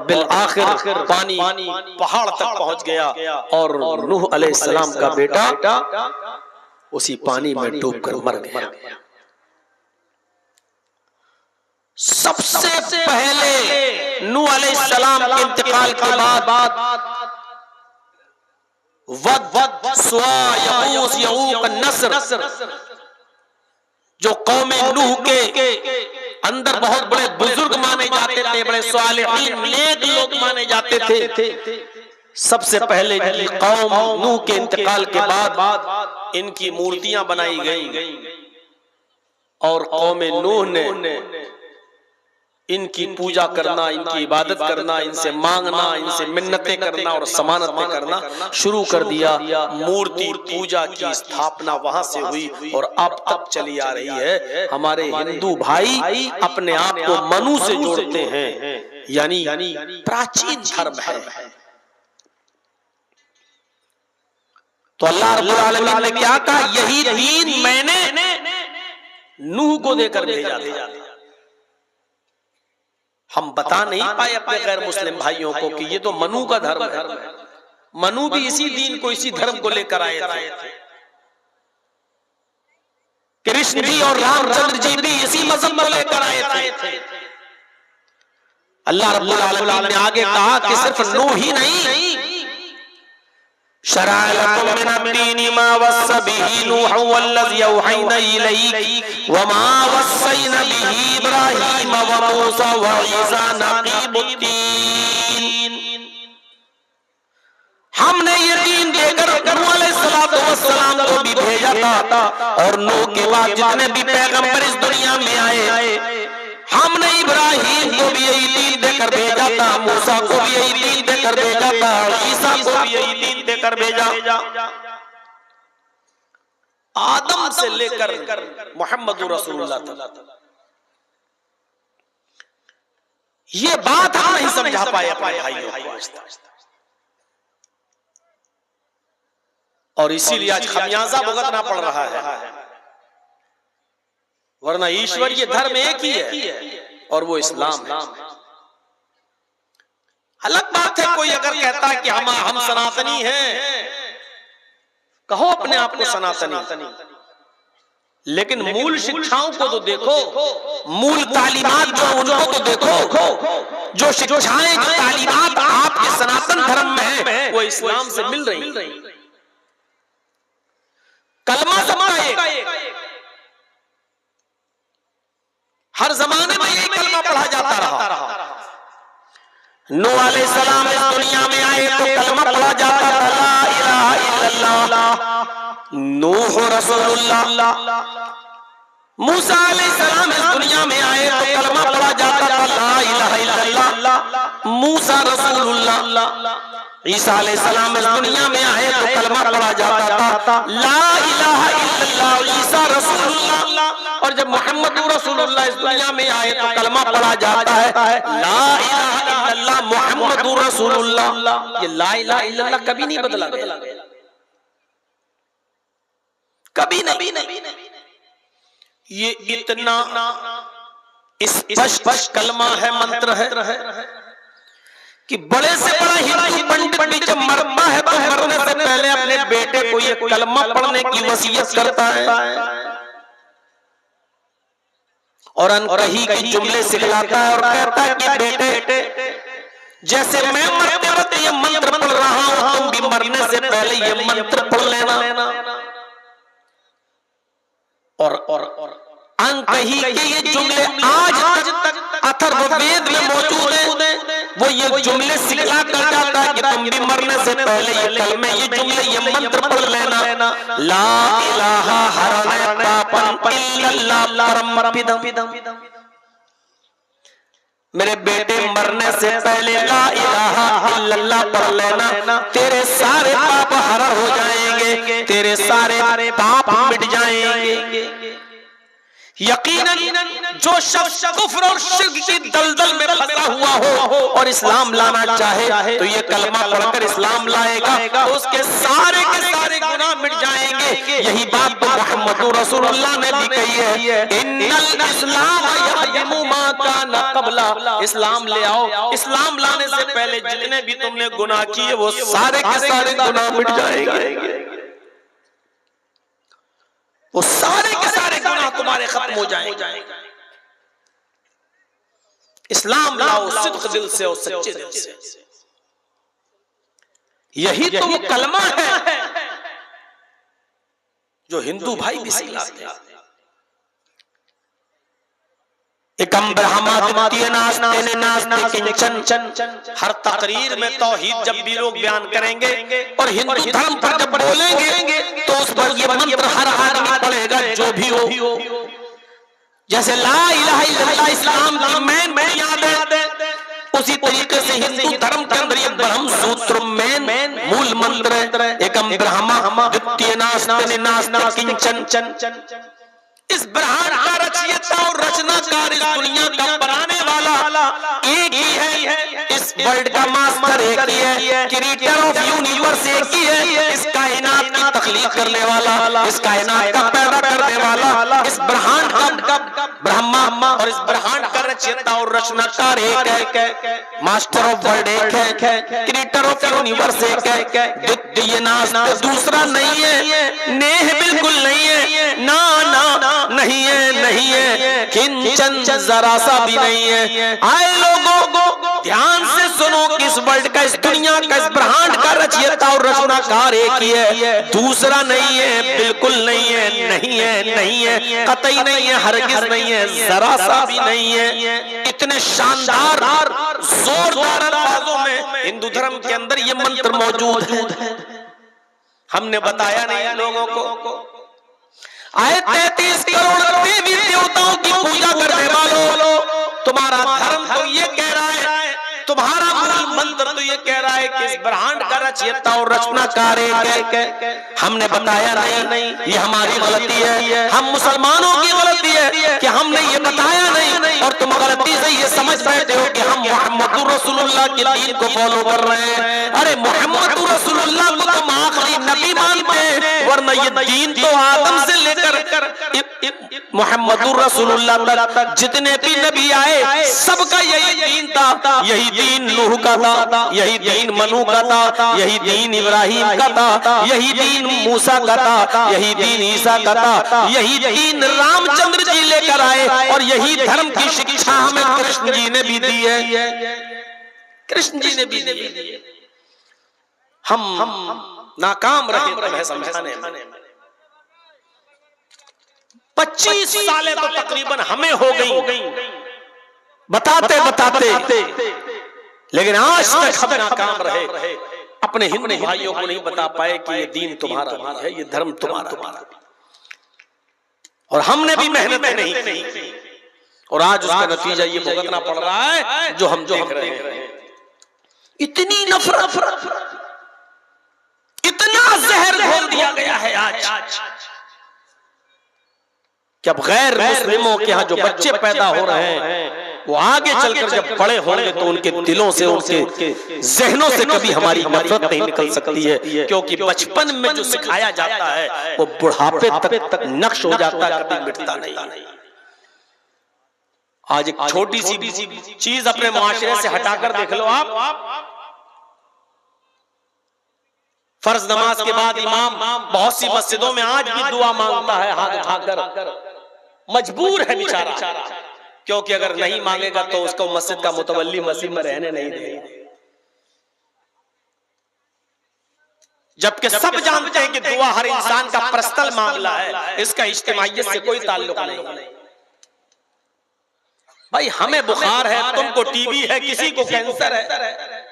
Bill आखिर पानी पहाड़ तक पहुंच गया और नूह अलैहिस्सलाम का बेटा उसी पानी में डूबकर मर गया। सबसे पहले नूह अलैहिस्सलाम के इंतकाल के बाद वद सुआ यगूस यऊक नस्र जो कौम नूह के अंदर बहुत बड़े बुजुर्ग माने जाते थे, बड़े सालिहीन नेक लोग माने जाते थे, सबसे पहले कौम नूह के इंतकाल के बाद इनकी मूर्तियां बनाई गई और कौम नूह ने इनकी पूजा करना, इनकी इबादत करना, इनसे मांगना, इनसे मिन्नतें करना और समानतें करना शुरू कर दिया। मूर्ति पूजा की स्थापना वहां से हुई और अब तक चली आ रही है। हमारे हिंदू भाई अपने आप को मनु से जोड़ते हैं, यानी प्राचीन धर्म है। तो अल्लाह रब्बुल आलमीन ने क्या कहा, यही दीन मैंने नूह को देकर भेजा था। हम बता नहीं पाए अपने गैर मुस्लिम भाइयों को कि ये तो मनु का धर्म है। मनु भी इसी दीन को, इसी धर्म को लेकर आए थे। कृष्ण जी और रामचंद्र जी भी इसी मजहब को लेकर आए थे। अल्लाह रब्बुल आलमीन ने आगे कहा कि सिर्फ नूह ही नहीं, शरअ लकुम मिन मा वस्सा बिही नूह वल्लज़ी औहैना इलैक वमा वस्सैना बिही इब्राहीम व मूसा व ईसा नक़ीबुद्दीन। हमने ये दीन देकर नूह अलैहिस्सलातु वस्सलाम को भी भेजा था और नूह के बाद जितने भी पैगंबर इस दुनिया में आए, हमने इब्राहीम को भी यही दीन देकर भेजा था, मूसा को भी यही दीन देकर भेजा था, ईसा को भी यही दीन देकर भेजा। आदम से लेकर मोहम्मद रसूलुल्लाह तक ये बात हम नहीं समझा पाए अपने भाइयों को, और इसीलिए आज खमियाजा भुगतना पड़ रहा है। वरना ईश्वरीय धर्म एक ही है और वो इस्लाम है। अलग बात है कोई अगर कहता है कि हम सनातनी हैं, कहो अपने आप को सनातनी, लेकिन मूल शिक्षाओं को तो देखो, मूल तालीमात जो उनको तो देखो। जो शिक्षाएं, जो तालीमात आपके सनातन धर्म में है वो इस्लाम से मिल रही। कलमा सबका एक, हर जमाने में यही कलमा पढ़ा जाता रहा। नूह अलैहिस्सलाम इस दुनिया में आए तो कलमा पढ़ा जाता था, ला इलाहा इल्लल्लाह नूह रसूलुल्लाह। मूसा अलैहिस्सलाम इस दुनिया में आए तो कलमा पढ़ा जाता था, ला इलाहा इल्लल्लाह मूसा रसूलुल्लाह। ईसा अलैहिस्सलाम इस दुनिया में आए तो कलमा पढ़ा जाता था, ला इलाहा इल्लल्लाह ईसा रसूलुल्लाह। और जब मोहम्मद रसूलुल्लाह इस दुनिया में आए तो कलमा पढ़ा जाता है, ला इलाहा इल्लल्लाह मोहम्मद रसूलुल्लाह। ये ला इलाहा इल्लल्लाह कभी नहीं बदला गया, कभी नहीं। ये इतना स्पष्ट कलमा है, मंत्र है कि बड़े से बड़ा हिंदू पंडित भी जब मरता है तो मरने से पहले अपने बेटे को ये कलमा पढ़ने की वसीयत करता है और अनकही के जुमले सिखलाता है और कहता है कि बेटे जैसे मैं मरते वक्त ये मंत्र पढ़ रहा हूं, तुम भी मरने से पहले ये मंत्र पढ़ लेना। और अनकही के ये जुमले आज तक अथर्ववेद में मौजूद है। वो ये जुमले सिखला कर जाता है कि तुम भी मरने से पहले ये कलमे, ये जुमले, ये मंत्र पढ़ लेना। ला इलाहा हरण पापन इल्लल्लाह परमपिदम। मेरे बेटे मरने से पहले ला इलाहा इल्लल्लाह पढ़ लेना, तेरे सारे पाप हरण हो जाएंगे, तेरे सारे पाप मिट जाएंगे। यकीनन जो शख्स कुफ्र और शिर्क की दलदल में फंसा हुआ हो और इस्लाम लाना चाहे तो ये कलमा पढ़कर इस्लाम लाएगा, तो उसके सारे के सारे गुनाह मिट जाएंगे। यही बात तो मोहम्मद रसूलुल्लाह ने भी कही है, इन्नल इस्लाम यहदिमु मा काना क़ब्ला, इस्लाम ले आओ, इस्लाम लाने से पहले जितने भी तुमने गुनाह किए वो सारे के सारे गुनाह मिट जाएंगे, वो सारे के सारे गुनाह तुम्हारे खत्म हो जाएंगे। इस्लाम लाओ सिद्क दिल से और सच्चे दिल से, यही तो वो कलमा है जो हिंदू भाई भी सिखाते हैं। एकम ब्रह्मा द्वितीय नास्ते नास्ते किंचन, हर तकरीर में तौहीद जब भी लोग बयान करेंगे और हिंदू धर्म पर जब बोलेंगे तो उस पर ये मंत्र हर आदमी पढ़ेगा जो भी हो। जैसे ला इलाहा इल्लल्लाह इस्लाम की मेन बुनियाद है, उसी तरीके से हिंदू धर्म के अंदर ये ब्रह्म सूत्र मेन मूल मंत्र है, एकम ब्रह्मा द्वितीय नास्ते नास्ते किंचन। इस ब्रह्मांड का रचयिता और रचनाकार, इस दुनिया का बनाने वाला एक ही है, इस वर्ल्ड का मास्टर एक ही है, क्रिएटर ऑफ यूनिवर्स एक ही है, इस कायनात की तख्लीक करने वाला, इस कायनात का पैदा करने वाला, इस ब्रह्मांड का ब्रह्मा और इस ब्रह्मांड का रचयिता और रचनाकार एक है, मास्टर ऑफ वर्ल्ड एक है, क्रिएटर ऑफ यूनिवर्स एक है, द्वितीय नास्ते दूसरा नहीं है, नेह बिल्कुल नहीं है, ना नहीं है, किंचन जरा सा भी नहीं है। आए लोगों ध्यान से सुनो कि इस वर्ल्ड का, इस दुनिया का, इस ब्रह्मांड का रचयिता और रचनाकार एक ही है, दूसरा नहीं है, बिल्कुल नहीं है, कतई नहीं है, हरगिज नहीं है, जरा सा भी नहीं है। इतने शानदार जोरदार अल्फाजों में हिंदू धर्म के अंदर ये मंत्र मौजूद है, हमने बताया नहीं लोगों को। आए 33 करोड़ देवी देवताओं की पूजा करने वालों, तुम्हारा धर्म तो ये कह रहा है, तुम्हारा मूल मंत्र तो ये कह रहा है कि इस ब्रह्मांड का रचयिता और रचनाकार एक है, हमने बताया नहीं, ये हमारी गलती है, हम मुसलमानों की गलती है कि हमने ये बताया नहीं, और तुम गलती से ये समझ बैठे हो कि हम मोहम्मद रसूलुल्लाह के दीन को फॉलो कर रहे हैं। अरे मोहम्मद रसूलुल्लाह को तुम आखिरी नबी मानते हैं, वरना ये दीन तो आदम से लेकर मोहम्मद रसूलुल्लाह तक जितने भी नबी आए सबका यही दीन था, यही दीन नूह का था, यही दीन मनु का था, यही दीन इब्राहिम का था, यही दीन मूसा का था, यही दीन ईसा का था, यही दीन रामचंद्र जी लेकर आए, और यही धर्म की शिक्षा हमें कृष्ण जी ने भी दी है, कृष्ण जी ने भी दी है। हम नाकाम रहे तुम्हें समझाने में। 25 सालें तो तकरीबन हमें हो गई बताते, लेकिन आज तक हम नाकाम रहे, अपने हिंदू भाइयों को नहीं बता पाए कि ये दीन तुम्हारा है, ये धर्म तुम्हारा, और हमने भी मेहनत नहीं की, और आज उसका नतीजा ये भुगतना पड़ रहा है जो हम देख रहे हैं। इतनी नफरत, इतना जहर घोल दिया गया है आज कि अब गैर मुस्लिमों के यहाँ जो बच्चे पैदा हो रहे हैं वो आगे चलकर जब बड़े होंगे तो उनके दिलों से, उनके जहनों से कभी हमारी नफरत नहीं निकल सकती है, क्योंकि बचपन में जो सिखाया जाता है वो बुढ़ापे तक नक्श हो जाता है, कभी मिटता नहीं। आज एक छोटी सी चीज अपने मुआशरे से हटाकर देख लो आप, फर्ज नमाज के बाद इमाम बहुत सी मस्जिदों में आज भी दुआ मांगता है हाथ उठाकर, मजबूर है बेचारा, क्योंकि अगर नहीं मांगेगा तो उसको मस्जिद का मुतवल्ली मस्जिद में रहने नहीं देगा। जबकि सब जानते हैं कि दुआ हर इंसान का पर्सनल मामला है, इसका इज्तिमाइयत से कोई ताल्लुक नहीं। भाई हमें बुखार है, तुमको टीबी है, किसी को कैंसर है,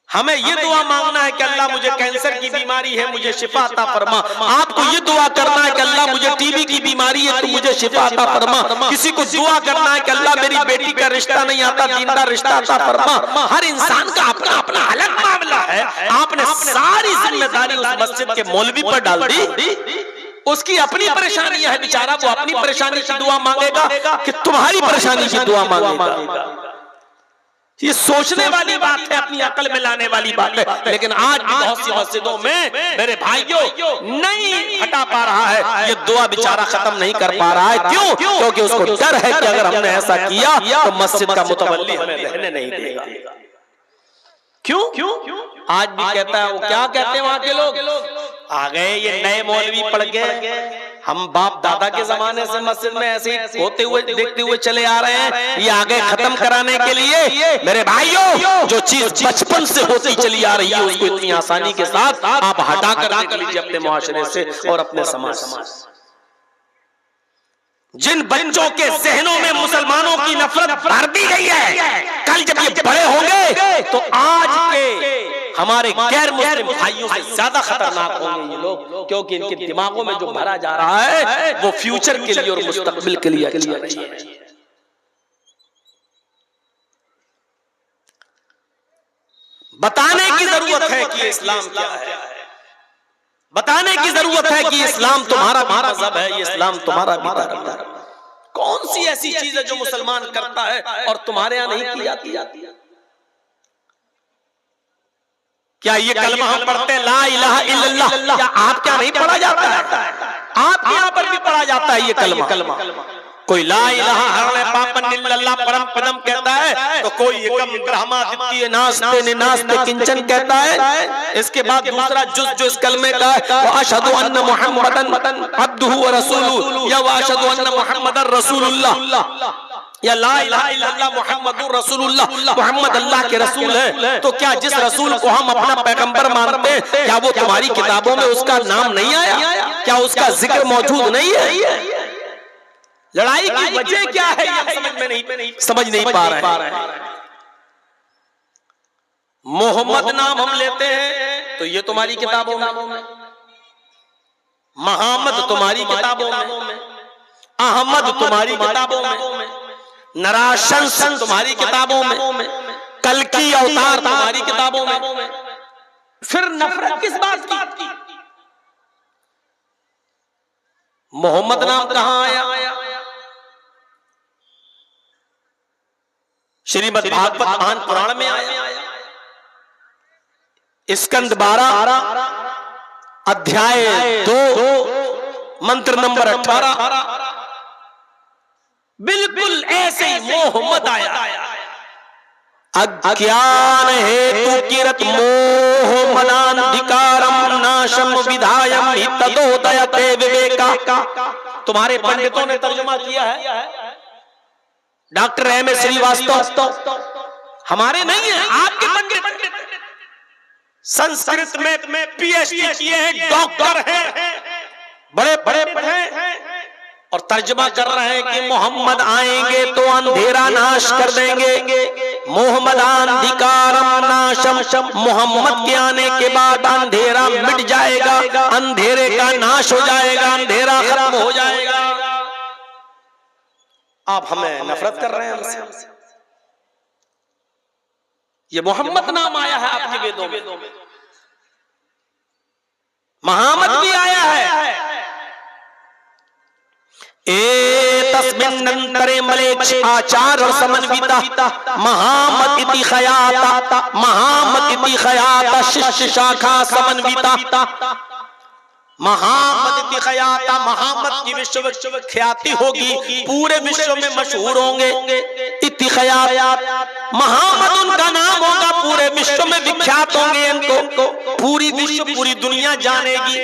हमें ये दुआ मांगना है कि अल्लाह मुझे कैंसर की बीमारी है, मुझे शिफा अता फरमा। आपको ये दुआ करना है कि अल्लाह मुझे टीबी की बीमारी है, तो मुझे शिफा अता फरमा। किसी को दुआ करना है कि अल्लाह मेरी बेटी का रिश्ता नहीं आता, दीनदार रिश्ता अता फरमा। हर इंसान का अपना अपना अलग मामला है। आपने सारी जिम्मेदारी उस मस्जिद के मौलवी पर डाल दी। उसकी अपनी परेशानियां है बेचारा, वो अपनी परेशानी की दुआ मांगेगा कि तुम्हारी परेशानी की दुआ मांगेगा। ये सोचने वाली बात है, अपनी अकल में लाने वाली बात है। लेकिन आज भी बहुत सी मस्जिदों में मेरे भाइयों नहीं हटा पा रहा है, ये दुआ बेचारा खत्म नहीं कर पा रहा है। क्यों? क्योंकि उसको डर है कि अगर हमने ऐसा किया तो मस्जिद का मुतवल्ली हमें रहने नहीं देगा। क्यों? आज भी कहता है, वो क्या कहते हैं वहां के लोग, आ गए ये नए मौलवी पढ़ गए, हम बाप दादा के जमाने से मस्जिद में ऐसे ही होते हुए देखते हुए चले आ रहे हैं, ये आगे खत्म कराने के लिए। मेरे भाइयों, जो चीज बचपन से होती चली आ रही है उसको इतनी आसानी के साथ आप हटा कर देख लीजिए अपने मुआशरे से और अपने समाज से। जिन बच्चों के जहनों में मुसलमानों की नफरत भर दी गई है, कल जब ये बड़े होंगे तो आज के हमारे गैर मुस्लिम भाइयों से ज्यादा खतरनाक होंगे ये लोग, क्योंकि इनके दिमागों में जो भरा जा रहा है वो फ्यूचर के लिए और मुस्तकबिल के लिए अच्छा नहीं है। बताने की जरूरत है कि इस्लाम क्या है, बताने की जरूरत है कि इस्लाम तुम्हारा भी मजहब है, ये इस्लाम तुम्हारा भी धर्म है। कौन सी ऐसी चीज है जो मुसलमान करता है और तुम्हारे यहां नहीं की जाती? क्या ये कलमा हम पढ़ते हैं ला इलाहा इल्लल्लाह, क्या आप क्या नहीं पढ़ा जाता है? आपके यहाँ पर भी पढ़ा जाता है ये कलमा। कोई ला इलाहा हरणे पापन इल्लल्लाह परम पदम कहता है, तो कोई एकम ब्रह्मादित्य नास्ते निनास्ते किंचन कहता है। इसके बाद दूसरा जुज जो इस कलमे का है, व अशहदु अन्ना मुहम्मदन अब्दुहु व रसूलुहु, या व अशहदु अन्ना मुहम्मदन रसूलुल्लाह, या ला इलाहा इल्लल्लाह मुहम्मदुर रसूलुल्लाह, मुहम्मद अल्लाह के रसूल है। तो क्या जिस रसूल को हम अपना पैगंबर मानते हैं, क्या वो तुम्हारी किताबों में उसका नाम नहीं आया? क्या उसका जिक्र मौजूद नहीं है? लड़ाई की वजह क्या है ये समझ नहीं पा रहे हैं। मोहम्मद नाम हम लेते हैं तो ये तुम्हारी किताबों में, मोहम्मद तुम्हारी किताबों में, अहमद तुम्हारी किताबों में, नराशंस तुम्हारी किताबों में, कल्कि अवतार तुम्हारी किताबों में। फिर नफरत किस बात की? मोहम्मद नाम कहां आया? श्रीमद् भागवत महान पुराण में आया, स्कंद 12 अध्याय 2 मंत्र नंबर 18। बिल्कुल ऐसे ही मोहम्मद आया। अज्ञान हेतु किरत मोह मनाधिकारम नाशम विधायम तदोदयते विवेका। तुम्हारे पंडितों ने तर्जुमा किया है, डॉक्टर एम.एस. श्रीवास्तव, हमारे नहीं है, आपके पंडित संस्कृत में पीएचडी किए हैं, डॉक्टर हैं, बड़े हैं, और तर्जुमा कर रहे हैं कि मोहम्मद आएंगे तो अंधेरा नाश कर देंगे। मोहम्मदाधिकारम नाशम, मोहम्मद के आने के बाद अंधेरा मिट जाएगा, अंधेरे का नाश हो जाएगा, अंधेरा खत्म हो जाएगा। आप हमें नफरत कर रहे हैं हमसे। ये मोहम्मद नाम आया है आपके वेदों में, मोहम्मद भी आया है। तस्मिन्नंतरे मलेच्छ आचार और समन्विता महामत इति खयाता, महामत इति खयाता शिष्य शाखा समन्विता। महामत इति खयाता, महामत की विश्व ख्याति होगी, पूरे विश्व में मशहूर होंगे। इति खयात, महामत उनका नाम होगा, पूरे विश्व में विख्यात होंगे, इनको पूरी विश्व पूरी दुनिया जानेगी।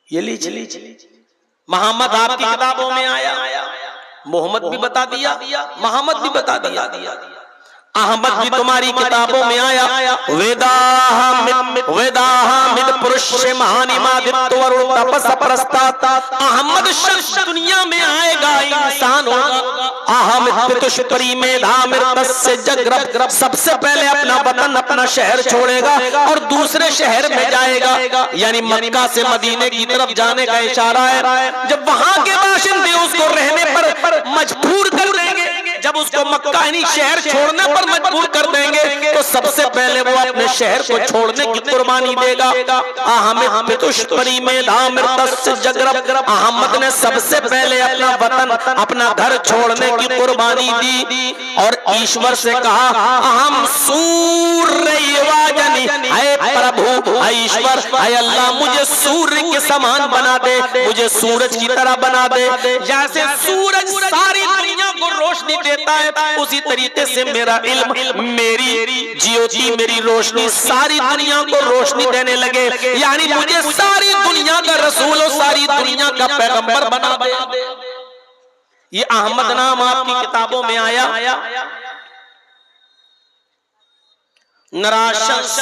ये लीजिए, मोहम्मद आपकी किताबों में आया, मोहम्मद भी बता दिया, मोहम्मद भी बता दिया, अहमद भी तुम्हारी किताबों में आया। वेदाहमिद पुरुष महानिमादित्य वरुण तपस प्रस्तात। अहमद शख्स दुनिया में आएगा, इंसान होगा। अहमित मेधामिर्तस्य जग्रब, सबसे पहले अपना वतन अपना शहर छोड़ेगा और दूसरे शहर में जाएगा, यानी मक्का से मदीने की तरफ जाने का इशारा है। जब वहां के बाशिंदे उसको रहने पर मजबूर कर देंगे, जब उसको मक्का यानी शहर छोड़ने पर मजबूर कर देंगे तो सबसे पहले वो अपने शहर को छोड़ने की कुर्बानी देगा। अहमद ने सबसे पहले अपना वतन अपना घर छोड़ने की कुर्बानी दी और ईश्वर से कहा अहम सूर्य प्रभु ईश्वर अल्लाह मुझे सूर्य के समान बना दे, मुझे सूरज की तरह बना दे। जैसे सूरज सारी दुनिया को रोशनी देता है उसी तरीके से मेरा इल्म मेरी ज्योति मेरी रोशनी सारी दुनिया को रोशनी देने लगे, यानी मुझे सारी दुनिया का रसूल और सारी दुनिया का पैगंबर बना दे। ये अहमद नाम आपकी किताबों में आया। नराशंस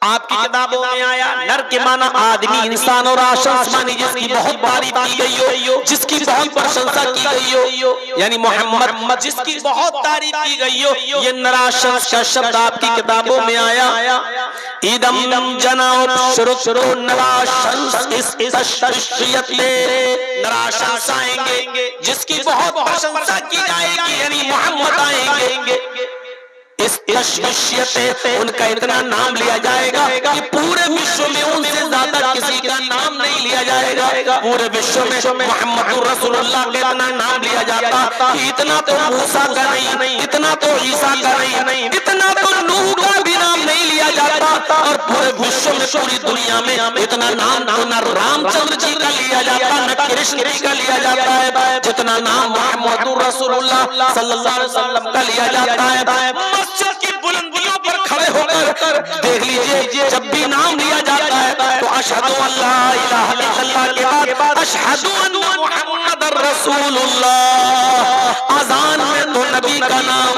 आपकी किताबों में आया। नर के माना आदमी इंसान और आशंस मानी जिसकी बहुत तारीफ की गई हो, जिसकी बहुत प्रशंसा की गई हो, यानी मोहम्मद जिसकी बहुत तारीफ की गई हो, ये नराशंस का शब्द आपकी किताबों में आया। इदम जनाब शुरू नराशंस नराशंस आएंगे जिसकी बहुत प्रशंसा की जाएगी, यानी मोहम्मद आएंगे। इस तशवियत उनका इतना नाम लिया जाएगा कि पूरे विश्व में उनसे ज्यादा किसी का नाम नहीं लिया जाएगा। पूरे विश्व में मोहम्मद रसूलुल्लाह का इतना नाम लिया जाता कि इतना तो मूसा का नहीं, इतना तो ईसा का नहीं, इतना तो नूह का भी नाम नहीं लिया जाता। और पूरे विश्व में पूरी दुनिया में इतना नाम न रामचंद्र जी का लिया जाता न कृष्ण जी का लिया जाता है जितना नाम मोहम्मद रसूलुल्लाह सल्लल्लाहु अलैहि वसल्लम का लिया जाता है। मस्जिद की बुलंदियों पर खड़े होकर देख लीजिए जब भी नाम लिया जाता है तो अशहदु अल्ला इलाहा इल्लल्लाह के बाद अशहदु अन्ना मुहम्मदर रसूलुल्लाह। अज़ान में तो नबी का नाम,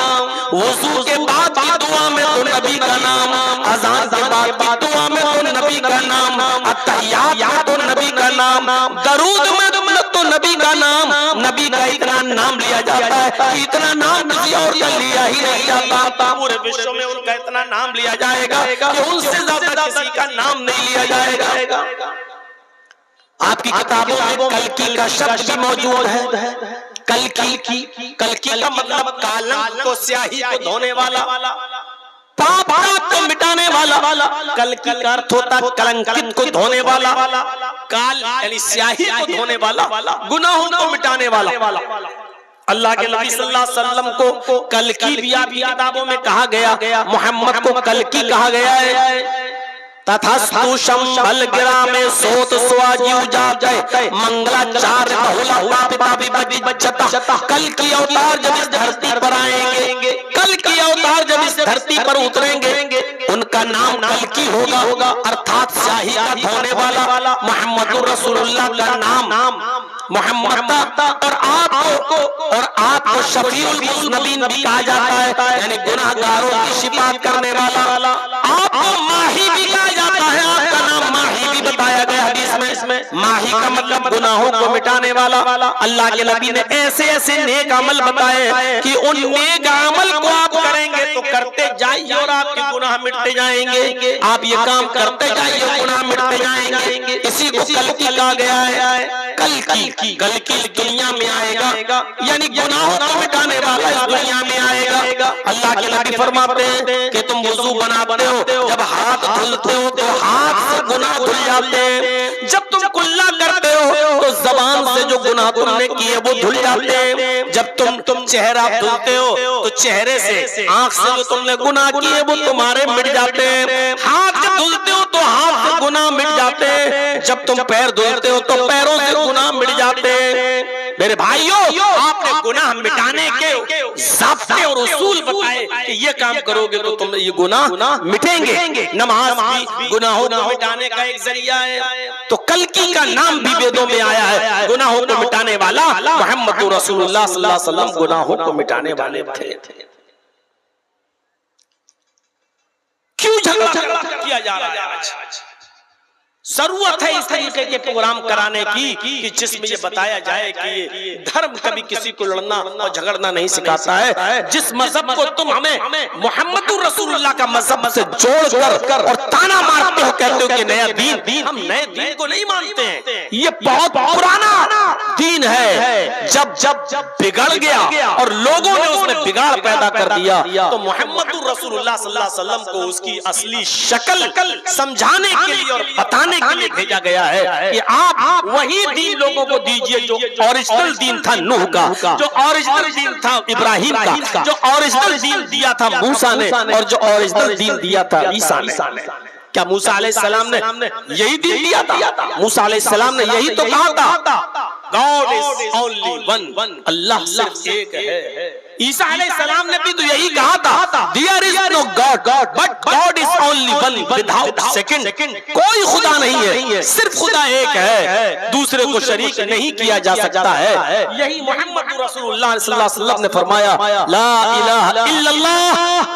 वुज़ू के बाद की दुआ में तो नबी का नाम, अज़ान के बाद की दुआ में तो नबी का नाम, अत्तहियात में तो नबी का नाम, दरूद में तो नबी का नाम। नबी का इतना नाम लिया जाता है कि इतना नाम किसी और का लिया ही नहीं जाता। पूरे विश्व में उनका इतना नाम लिया जाएगा कि उनसे ज्यादा किसी का नाम नहीं लिया जाएगा। आपकी किताबों में कल्कि का शब्द भी मौजूद है। कल्कि का मतलब कालम को स्याही को धोने वाला, पाप को मिटाने वाला। कल्कि का अर्थ होता है कलंकित को धोने वाला, काल यानी स्याही को धोने वाला, गुनाहों को मिटाने वाला। अल्लाह के नबी सल्लल्लाहु अलैहि वसल्लम को कल्कि भी आपकी किताबों में कहा गया, मोहम्मद को कल्कि कहा गया है। तथास्तु शंभल गिरा में सोत स्वाजी जाते मंगलाचार्य बहुला पिता भी बचता। कल की अवतार जब इस धरती पर आएंगे, कल की अवतार जब इस धरती पर उतरेंगे उनका नाम कल्कि होगा, अर्थात स्याही का धोने वाला। मोहम्मद रसूलुल्लाह का नाम मोहम्मद और आपको शफीउल मुज़नबीन भी कहा जाता है, यानी गुनाहगारों की शिफाअत करने वाला। आपको माही भी कहा जाता है, आपका नाम माही भी बताया गया हदीस में। माही का मतलब गुनाहों को मिटाने वाला। अल्लाह के नबी ने ऐसे ऐसे नेक अमल बताए कि उन नेक अमल को आप करेंगे तो करते जाइए और आपके गुनाह मिटते जाएंगे। आप ये काम करते जाइए, गुनाह मिटते जाएंगे। इसी को कल्कि कहा गया है। कल्कि दुनिया में आएगा, यानी गुनाहों को मिटाने वाला इस दुनिया में आएगा। अल्लाह के नबी फरमाते हैं कि तुम वुजू बनाते हो, जब हाथ धुलते हो तो हाथ से गुनाह धुल जाते हैं। जब तुम कुल्ला करते हो तो जबान से जो गुनाह तुमने किए वो धुल जाते हैं। जब तुम चेहरा धुलते हो तो चेहरे से, आंख से जो तुमने गुनाह किए वो तुम्हारे मिट जाते हैं। हाथ से धुलते हो तो हाथ से गुनाह मिट जाते हैं। जब तुम पैर धुलते हो तो पैरों से गुनाह मिट जाते हैं। मेरे भाइयों, आपने गुनाह मिटाने के ज़ाब्ते और उसूल बताए कि ये काम करोगे तो तुम ये गुनाह मिटेंगे। नमाज भी गुनाहों को मिटाने का एक जरिया है। तो कल्कि का नाम भी वेदों में आया है, गुनाहों को मिटाने वाला। मोहम्मद रसूलुल्लाह सल्लल्लाहु अलैहि वसल्लम गुनाहों को मिटाने वाले थे। क्यों झगड़ा किया जा रहा है आज? जरूरत है इस तरीके के प्रोग्राम कराने की कि जिसमें ये बताया जाए कि धर्म कभी किसी को लड़ना और झगड़ना नहीं सिखाता है। जिस मजहब को तुम हमें मोहम्मद रसूलुल्लाह का मजहब से जोड़कर और ताना मारते हो, कहते हो कि नया दीन, हम नए दीन को नहीं मानते हैं। ये बहुत पुराना दीन है। जब जब जब बिगड़ गया और लोगों ने उसमें बिगाड़ पैदा कर दिया, तो मोहम्मदुर रसूलुल्लाह सल्लल्लाहु अलैहि वसल्लम को उसकी असली शक्ल समझाने के लिए और बताने के लिए भेजा गया है कि आप वही दीन लोगों को दीजिए जो ओरिजिनल दीन था नूह का, जो ओरिजिनल दीन था इब्राहिम का, जो ओरिजिनल दीन दिया था मूसा ने, और जो ओरिजिनल दीन दिया था ईसा ने। क्या मूसा अलैहिस्सलाम ने यही दीन दिया था? मूसा अलैहिस्सलाम ने यही तो कहा था, गॉड इज ओनली वन, अल्लाह सिर्फ एक है। ईसा अलैहिस्सलाम ने भी तो यही कहा था, there is no God but God is only one without second. कोई खुदा नहीं है, सिर्फ खुदा एक है, दूसरे को शरीक नहीं किया जा सकता है। यही मोहम्मद रसूलुल्लाह सल्लल्लाहु अलैहि वसल्लम ने फरमाया, ला इलाहा इल्लल्लाह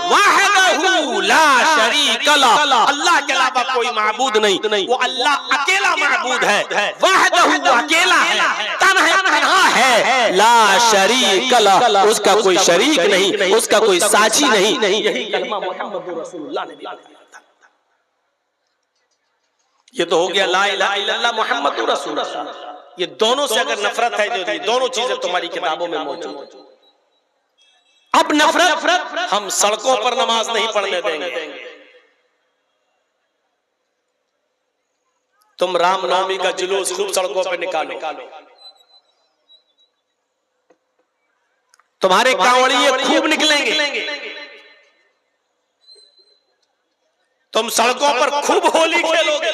वहदहू ला शरीक लह, अल्लाह के अलावा कोई माबूद नहीं, वो अल्लाह अकेला माबूद है, वहदहू अकेला है, तन्हा है, ला शरीक लह, उसका कोई शरीक नहीं, उसका कोई साझी नहीं। यही कलमा मोहम्मद रसूलुल्लाह ने दिया था। ये तो हो गया ला इलाहा इल्लल्लाह मोहम्मद रसूलुल्लाह। ये दोनों से अगर नफरत है, जो ये दोनों चीजें तुम्हारी किताबों में मौजूद, अब नफरत हम सड़कों पर नमाज नहीं पढ़ने देंगे। तुम रामनवमी का जुलूस खूब सड़कों पर निकालो, तुम्हारे कांवड़िए खूब निकलेंगे, तुम सड़कों पर खूब होली खेलोगे,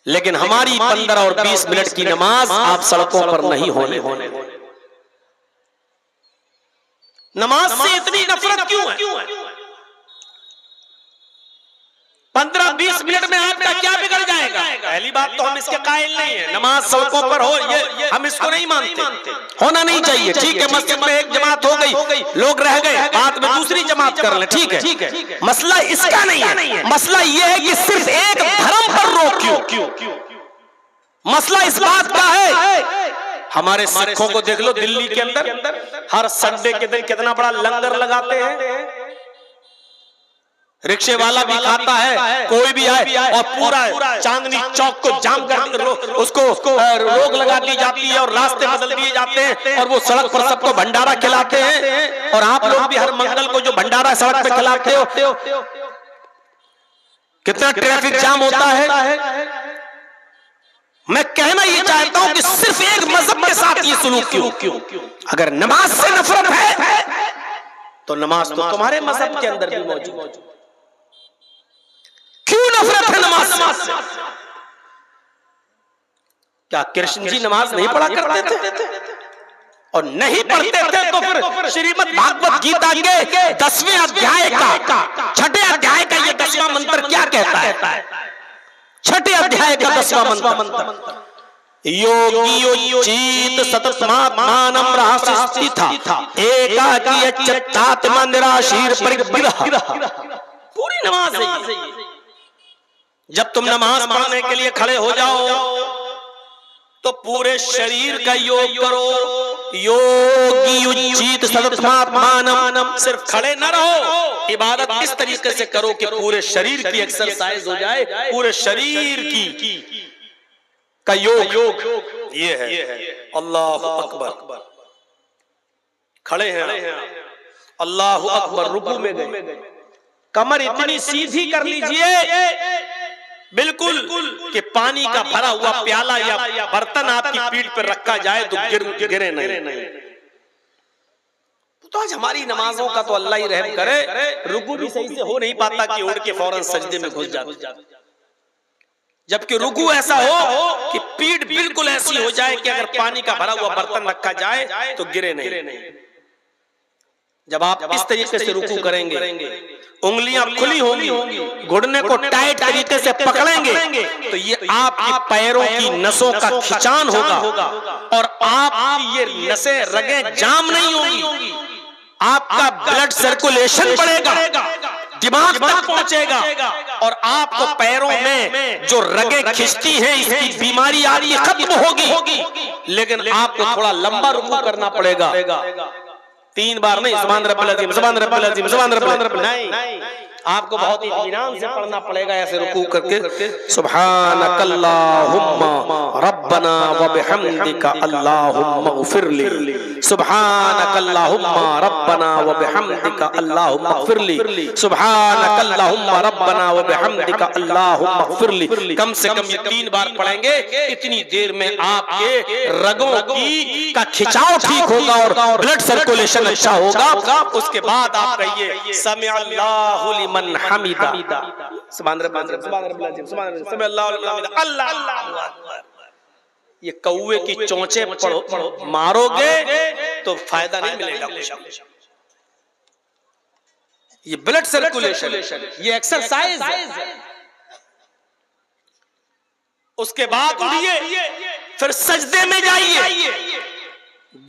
लेकिन हमारी 15 और 20 मिनट की नमाज आप सड़कों पर नहीं होने। नमाज से इतनी नफरत क्यों है? 15-20 मिनट में आपका क्या बिगड़ जाएगा? पहली बात तो हम इसके कायल नहीं है, नमाज सड़कों पर हो ये हम इसको नहीं मानते, होना नहीं चाहिए। ठीक है, मस्जिद में एक जमात हो गई, लोग रह गए, बाद में दूसरी जमात कर ले, ठीक है, मसला इसका नहीं है। मसला ये है कि सिर्फ एक धर्म पर रोक क्यों? मसला इस बात का है, हमारे सिखों को देख लो, दिल्ली के अंदर हर संडे के दिन कितना बड़ा लंगर लगाते हैं, रिक्शे वाला भी खाता है, कोई भी आए, और पूरा चांदनी चौक को जाम कर उसको रोक लगा दी जाती है और रास्ते बदल दिए जाते हैं, और वो सड़क पर सबको भंडारा खिलाते हैं। और आप लोग भी हर मंगल को जो भंडारा सड़क पे खिलाते हो, कितना ट्रैफिक जाम होता है। मैं कहना ये चाहता हूं कि सिर्फ एक मजहब के साथ ये सलूक क्यों? अगर नमाज से नफरत है तो नमाज तो तुम्हारे मजहब के अंदर भी मौजूद, क्यों नफरत है नमाज से? क्या कृष्ण जी नमाज नहीं पढ़ा करते थे? और नहीं पढ़ते थे तो फिर श्रीमद् भागवत गीता के 10वें अध्याय का 6ठे अध्याय का ये 10वां मंत्र क्या कहता है? 6ठे अध्याय का 10वां मंत्र, योगियोचित सततमात्मानं रहस्यस्थिता एकाकी चित्तात्मा निराशीर परिग्रह। पूरी नमाज है। जब तुम नमाज पढ़ने के लिए खड़े हो जाओ तो पूरे शरीर का योग करो, योगियोचित सततमात्मानं, सिर्फ खड़े न रहो, इबादत इस तरीके से करो कि पूरे शरीर की एक्सरसाइज हो जाए, पूरे शरीर की का योग ये है। अल्लाहु अकबर, खड़े हैं, अल्लाहु अकबर, रुकू में गए, कमर इतनी सीधी कर लीजिए बिल्कुल कि पानी का भरा हुआ प्याला या बर्तन आपकी पीठ पर रखा जाए तो गिरे नहीं। तो आज हमारी नमाजों का तो अल्लाह ही रहम करे, रुकू भी सही से हो नहीं पाता कि उड़ के फौरन सजदे में घुस जाते, जबकि रुकू ऐसा हो कि पीठ बिल्कुल ऐसी हो जाए कि अगर पानी का भरा हुआ बर्तन रखा जाए तो गिरे नहीं। जब आप इस तरीके से रुकू करेंगे, उंगलियां खुली होंगी, घुटने को टाइट तरीके से पकड़ेंगे, तो ये आपके पैरों की नसों का खिंचान होगा और आपकी ये नसें रगें जाम नहीं होंगी, आपका ब्लड सर्कुलेशन बढ़ेगा, दिमाग तक पहुंचेगा और आपको पैरों में जो रगें खिंचती हैं इसकी बीमारी आदि खत्म होगी। लेकिन आपको थोड़ा लंबा रुकू करना पड़ेगा, 3 बार नहीं, सुभान रब्बिल अज़ीम, सुभान रब्बिल अज़ीम, सुभान रब्बिल अज़ीम नहीं, आपको बहुत ही इत्मीनान से पढ़ना पड़ेगा, ऐसे रुकू करके सुब्हानकल्लाहुम्मा रब्बना व बिहम्दिका अल्लाहुम्मा इग़फिरली, सुब्हानकल्लाहुम्मा रब्बना व बिहम्दिका अल्लाहुम्मा इग़फिरली, सुब्हानकल्लाहुम्मा रब्बना व बिहम्दिका अल्लाहुम्मा इग़फिरली। कम से कम ये 3 बार पढ़ेंगे, इतनी देर में आपके रगों की का खिंचाव ठीक होगा और ब्लड सर्कुलेशन अच्छा होगा। उसके बाद आप कहिए समी अल्लाहु लिमन हमीदा, सुभान रब्बिल समी अल्लाहु लिमन हमीदा, अल्लाह अल्लाहु अकबर। ये कौवे की चोंचे मारोगे तो फायदा नहीं मिलेगा कुछ। ये ब्लड सर्कुलेशन, ये एक्सरसाइज है। उसके बाद उठिए, फिर सजदे में जाइए,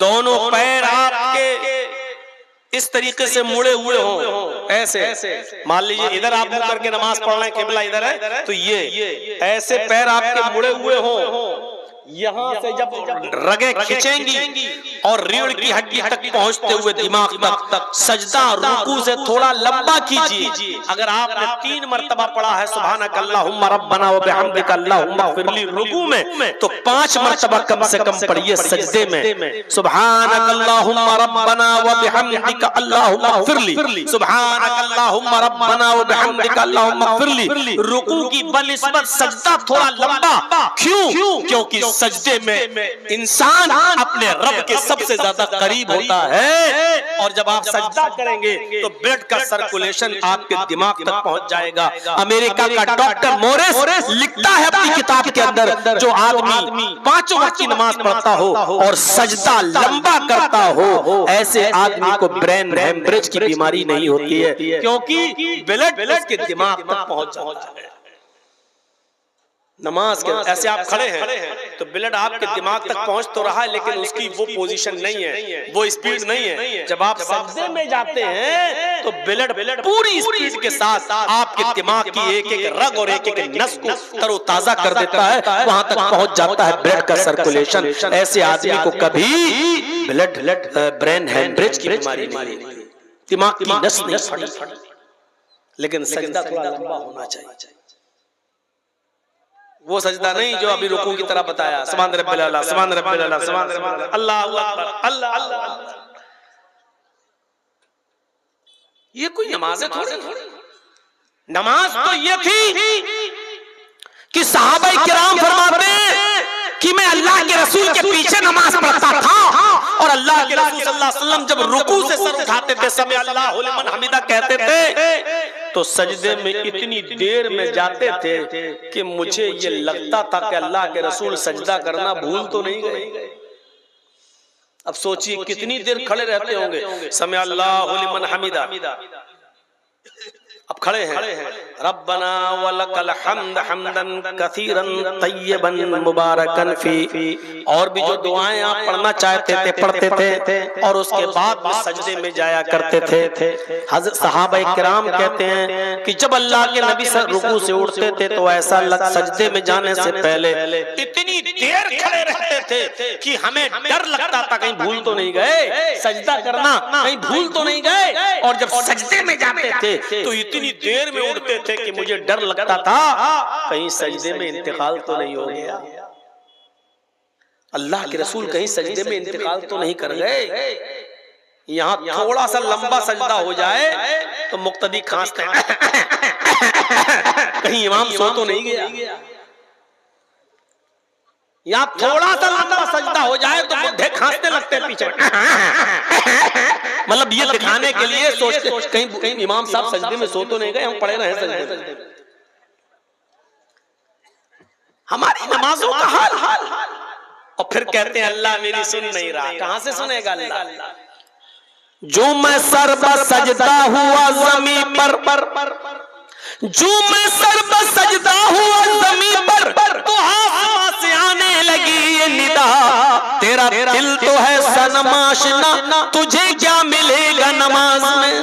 दोनों पैर आपके इस तरीके से मुड़े हुए हों, ऐसे। मान लीजिए इधर आप मुड़ करके नमाज पढ़ रहे हैं, किबला इधर है, तो ये ऐसे पैर आपके मुड़े हुए हों। यहाँ से जब रगे खींचेंगी और रीढ़ की हड्डी तक पहुंचते हुए दिमाग तक, सजदा रुकू से थोड़ा लंबा कीजिए। अगर आपने 3 मरतबा पढ़ा है सुब्हानकल्लाहुम्मा रब्बना व बिहम्दिका अल्लाहुम्मा इग़फिरली रुकू में, तो 5 मरतबा कम से कम पढ़िए सजदे में, सुब्हानकल्लाहुम्मा रब्बना व बिहम्दिका अल्लाहुम्मा इग़फिरली, सुब्हानकल्लाहुम्मा रब्बना व बिहम्दिका अल्लाहुम्मा इग़फिरली। रुकू की बनिस्बत सजदा थोड़ा लंबा, क्यों? क्योंकि सजदे में इंसान अपने रब के सबसे ज्यादा करीब होता है, और जब आप सजदा करेंगे तो ब्लड का सर्कुलेशन आपके दिमाग तक पहुंच जाएगा। अमेरिका का डॉक्टर मोरेस लिखता है अपनी किताब के अंदर, जो आदमी 5 वक्त की नमाज पढ़ता हो और सजदा लंबा करता हो, ऐसे आदमी को ब्रेन हेमरेज की बीमारी नहीं होती है, क्योंकि ब्लड उसके दिमाग तक पहुंच जाता है। नमाज के ऐसे आप खड़े हैं तो ब्लड आपके दिमाग तक पहुंच तो रहा है, लेकिन उसकी वो पोजीशन नहीं है, वो स्पीड नहीं है। जब आप सजदे में जाते हैं तो ब्लड पूरी स्पीड के साथ आपके दिमाग की एक एक रग और एक एक नस को तरोताजा कर देता है, वहां तक पहुंच जाता है ब्लड का सर्कुलेशन। ऐसे आदमी को कभी ब्लड ब्रेन हेमरेज की बीमारी नहीं, दिमाग की नस नहीं फटी। लेकिन सजदा थोड़ा लंबा होना चाहिए, वो सजदा नहीं जो अभी रुकू की तरह बताया, सुभान रब्बिल आला, सुभान रब्बिल आला, सुभान रब्बिल आला, अल्लाहु अकबर, अल्लाह अल्लाह। ये कोई नमाज है थोड़ी? नमाज तो ये थी कि सहाबा किराम फरमाते कि मैं अल्लाह के रसूल के पीछे नमाज पढ़ता था, और अल्लाह के रसूल सल्लल्लाहु अलैहि वसल्लम जब रुकू से सर उठाते थे, समी अल्लाहु लिमन हमीदा कहते थे, तो सजदे में इतनी देर में जाते थे कि मुझे ये लगता था कि अल्लाह के रसूल सजदा करना भूल तो नहीं गए। अब सोचिए कितनी देर खड़े रहते होंगे। समी अल्लाहु लिमन हमीदा, अब खड़े हैं, रब्बना वलकल हम्द हम्दन कसीरन तय्यबन मुबारकन फी, और भी जो दुआएं आप पढ़ना चाहते थे पढ़ते थे, और उसके बाद में सजदे में जाया करते थे। हज़रत सहाबा किराम कहते हैं कि जब अल्लाह के नबी रुकू से उठते थे तो ऐसा सजदे में जाने से पहले इतनी देर खड़े रहते थे कि हमें डर लगता था कहीं भूल तो नहीं गए सजदा करना, कहीं भूल तो नहीं गए। और जब सजदे में जाते थे तो इतनी देर में उठते थे कि मुझे डर लगता था कहीं सजदे में इंतकाल तो नहीं हो गया, अल्लाह के रसूल कहीं सजदे में इंतकाल तो नहीं कर गए। यहाँ थोड़ा सा लंबा सजदा हो जाए तो मुक्तदी खांसते हैं कहीं इमाम सो तो नहीं गया। यहाँ थोड़ा सा लंबा सजदा हो जाए तो बुढ़े खांसने लगते हैं पीछे मतलब ये दिखाने के लिए सोचते कहीं इमाम साहब सजदे में सो तो नहीं गए, हम पढ़े रहे सजदे में। हमारी नमाजों का हाल और फिर कहते हैं अल्लाह मेरी सुन नहीं रहा। कहां से सुनेगा अल्लाह? जो मैं सर पर सजदा हुआ ज़मीन पर, जो मैं सर पर सजदा हुआ ज़मीन पर, तो आसमां से आने लगी ये निदा, तेरा दिल तो है सनम आशिना, तुझे क्या मिलेगा नमाज में।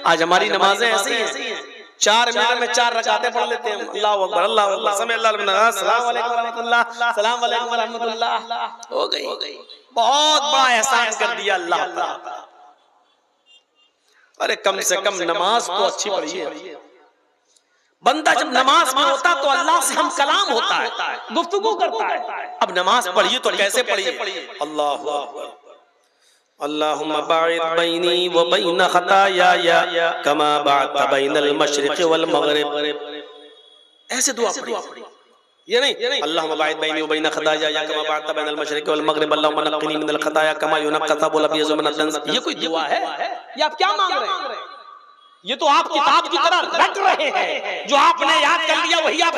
आज हमारी नमाजें ऐसी हैं, 4 मिनट में 4 रकातें पढ़ लेते हैं। अल्लाहु अकबर, अल्लाहु अकबर, समी अल्लाहु लिमन हमीदा, अस्सलामु अलैकुम व रहमतुल्लाह, अस्सलामु अलैकुम व रहमतुल्लाह, हो गई। बहुत बड़ा एहसान कर दिया अल्लाह ताला। अरे कम से कम नमाज तो अच्छी पढ़िए। बंदा जब नमाज में होता तो अल्लाह से हम कलाम होता है, गुफ्तगू करता है। अब नमाज पढ़िए तो कैसे पढ़िए? अल्लाहु अकबर, अल्लाहुम्मा बाइद बैनी व बैन खताया कमा बाअदत बैनल मशरिक़ वल मग़रिब। ऐसे दुआ पढ़िए, ये नहीं अल्लाहुम्मा बाइद बैनी व बैन खताया कमा बाअदत बैनल मशरिक़ वल मग़रिब अल्लाहुम्मा नक़्क़िनी मिनल खताया कमा युनक़्क़ा अल-अबयज़ु मिनद दनस। ये कोई दुआ है? ये आप क्या मांग रहे हैं? ये तो आप किताब की तरह रट रहे हैं, जो आपने याद कर लिया वही आप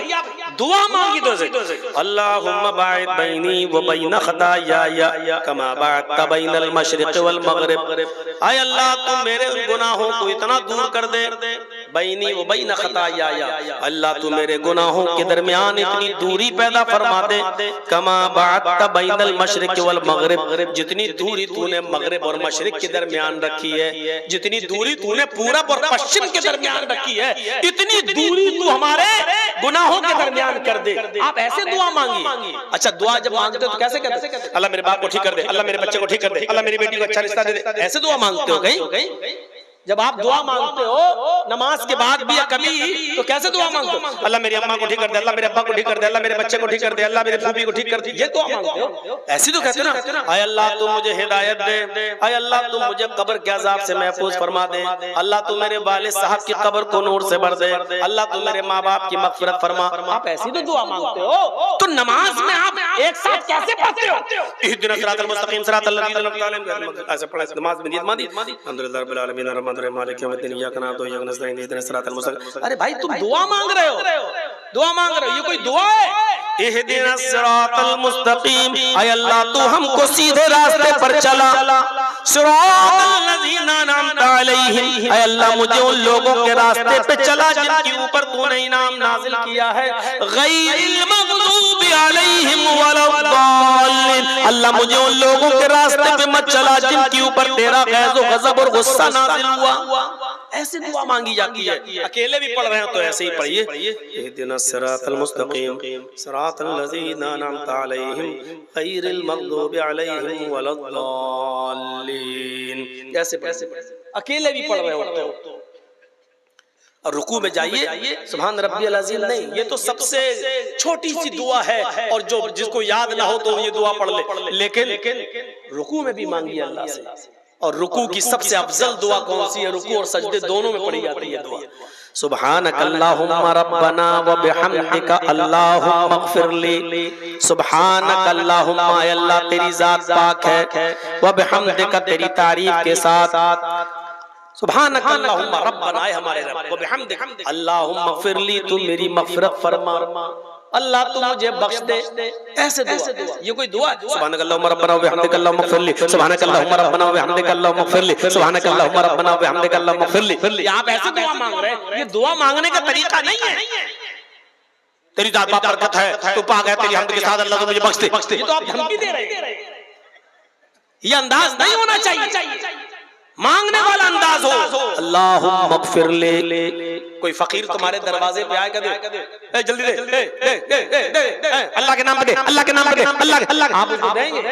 दुआ मांगी। तो अल्लाहुम्मा बाइद बैनी व बैन खताया कमा बाअदत बैनल मशरिक़ वल मग़रिब। आय अल्लाह तू मेरे गुनाहों को इतना दूर कर दे, बैनी व बैन खताया, अल्लाह तू मेरे गुनाहों के दरमियान इतनी दूरी पैदा फरमा दे, कमा बाअदत बैनल मशरिक़ वल मग़रिब, जितनी दूरी तूने मगरिब और मशरिक के दरमियान रखी है, जितनी दूरी तूने पूरब और पश्चिम के दरमियान रखी है, इतनी दूरी तू हमारे गुनाहों के दरमियान कर दे। आप ऐसे दुआ मांगिए। अच्छा, दुआ जब मांगते हो तो कैसे कहते? अल्लाह मेरे बाप को ठीक कर दे, अल्लाह मेरे बच्चे को ठीक कर दे, अल्लाह मेरी बेटी को अच्छा रिश्ता दे दे, ऐसे दुआ मांगते हो कहीं? जब आप दुआ मांगते हो नमाज के बाद भी या कभी, तो कैसे दुआ मांगते हो? अल्लाह मेरी अम्मा को ठीक कर दे, अल्लाह मेरे अब्बा को ठीक कर दे, अल्लाह मेरे बच्चे को ठीक कर दे, अल्लाह मेरे फूफी को ठीक कर दे, ये दुआ मांगते हो? ऐसी तो कहते हो ना, आय अल्लाह तू मुझे हिदायत दे, आय अल्लाह तू मुझे कब्र के अजाब से महफूज फरमा दे, अल्लाह तू मेरे वालिद साहब की कब्र को नूर से भर दे, अल्लाह तू मेरे माँ बाप की मग़फ़िरत फरमा। आप ऐसी तो दुआ मांगते हो, तो नमाज में आप एक साथ कैसे पढ़ते हो? इहदिना सिरातल मुस्तक़ीम सिरातल लज़ीना अनअमता अलैहिम, ऐसे पढ़े नमाज में नियत मानी। अल्हम्दुलिल्लाह रब्बिल आलमीन अर्रहमानिर रहीम मालिकि यौमिद्दीन इय्याका नअबुदु व इय्याका नस्तईन इहदिना सिरातल मुस्तक़ीम। अरे भाई तुम दुआ मांग रहे हो, दुआ मांग रहे हो, ये कोई दुआ है? इहदिना सिरातल मुस्तक़ीम, आय अल्लाह तू हमको सीधे रास्ते पर चला, सिरातल लज़ीना अनअमता अलैहिम, आय अल्लाह मुझे उन लोगों के रास्ते पे चला जिनके ऊपर तूने इनाम नाजिल किया है, गैरिल मग़दूबि अलैहिम वलद्दाल्लीन, अल्लाह मुझे उन लोगों के रास्ते पे मत चला जिनके ऊपर तेरा गैज़ व गज़ब और गुस्सा नाजिल हुआ। ऐसे दुआ मांगी जाती है। अकेले भी पढ़ रहे हो तो ऐसे ही पढ़िए, इहदिना सिरातल मुस्तक़ीम सिरातल लज़ीना अनअमता अलैहिम गैरिल मग़दूबि अलैहिम वलद्दाल्लीन। ऐसे अकेले भी पढ़ रहे हो तो। और रुकू में जाइए सुभान रब्बियल अज़ीम नहीं, ये तो सबसे छोटी सी दुआ है, और जो जिसको याद ना हो तो ये दुआ पढ़ ले, लेकिन रुकू में भी मांगिए अल्लाह से। और रुकू की सबसे अफजल दुआ कौन सी है? रुकू और सजदे दोनों में पढ़ी जाती है दुआ। सुब्हानक अल्लाहुम्मा रब्बना व बिहम्दिका अल्लाहुम्मा इग़फिरली, सुब्हानक अल्लाहुम्मा, अल्लाह तेरी जात पाक है, व बिहम्दिका तेरी तारीफ के साथ, सुब्हानक अल्लाहुम्मा रब्बना, हमारे रब, व बिहम्दिका अल्लाहुम्मा इग़फिरली, तू मेरी मग़फ़िरत फरमा, अल्लाह तू मुझे बख्श दे। ऐसे दुआ, ये कोई दुआ? सुब्हानक अल्लाहुम्मा रब्बना व बिहम्दिका अल्लाहुम्मा इग़फिरली, सुब्हानक अल्लाहुम्मा रब्बना व बिहम्दिका अल्लाहुम्मा इग़फिरली, सुब्हानक अल्लाहुम्मा रब्बना व बिहम्दिका अल्लाहुम्मा इग़फिरली। आप ऐसे दुआ मांग रहे हैं, ये दुआ मांगने का तरीका नहीं है। तेरी जात पर बरकत है, तू पाक है, तेरी हम्द के साथ अल्लाह तू मुझे बख्श दे, ये तो आप धमकी दे रहे हैं। ये अंदाज नहीं होना चाहिए, मांगने वाला अंदाज हो। अल्लाहुम्मा इग़फिरली, कोई फकीर तुम्हारे दरवाजे पे आए, कहते जल्दी दे, अल्लाह के नाम पे दे, अल्लाह के नाम पे दे, अल्लाह, आप उसको देंगे?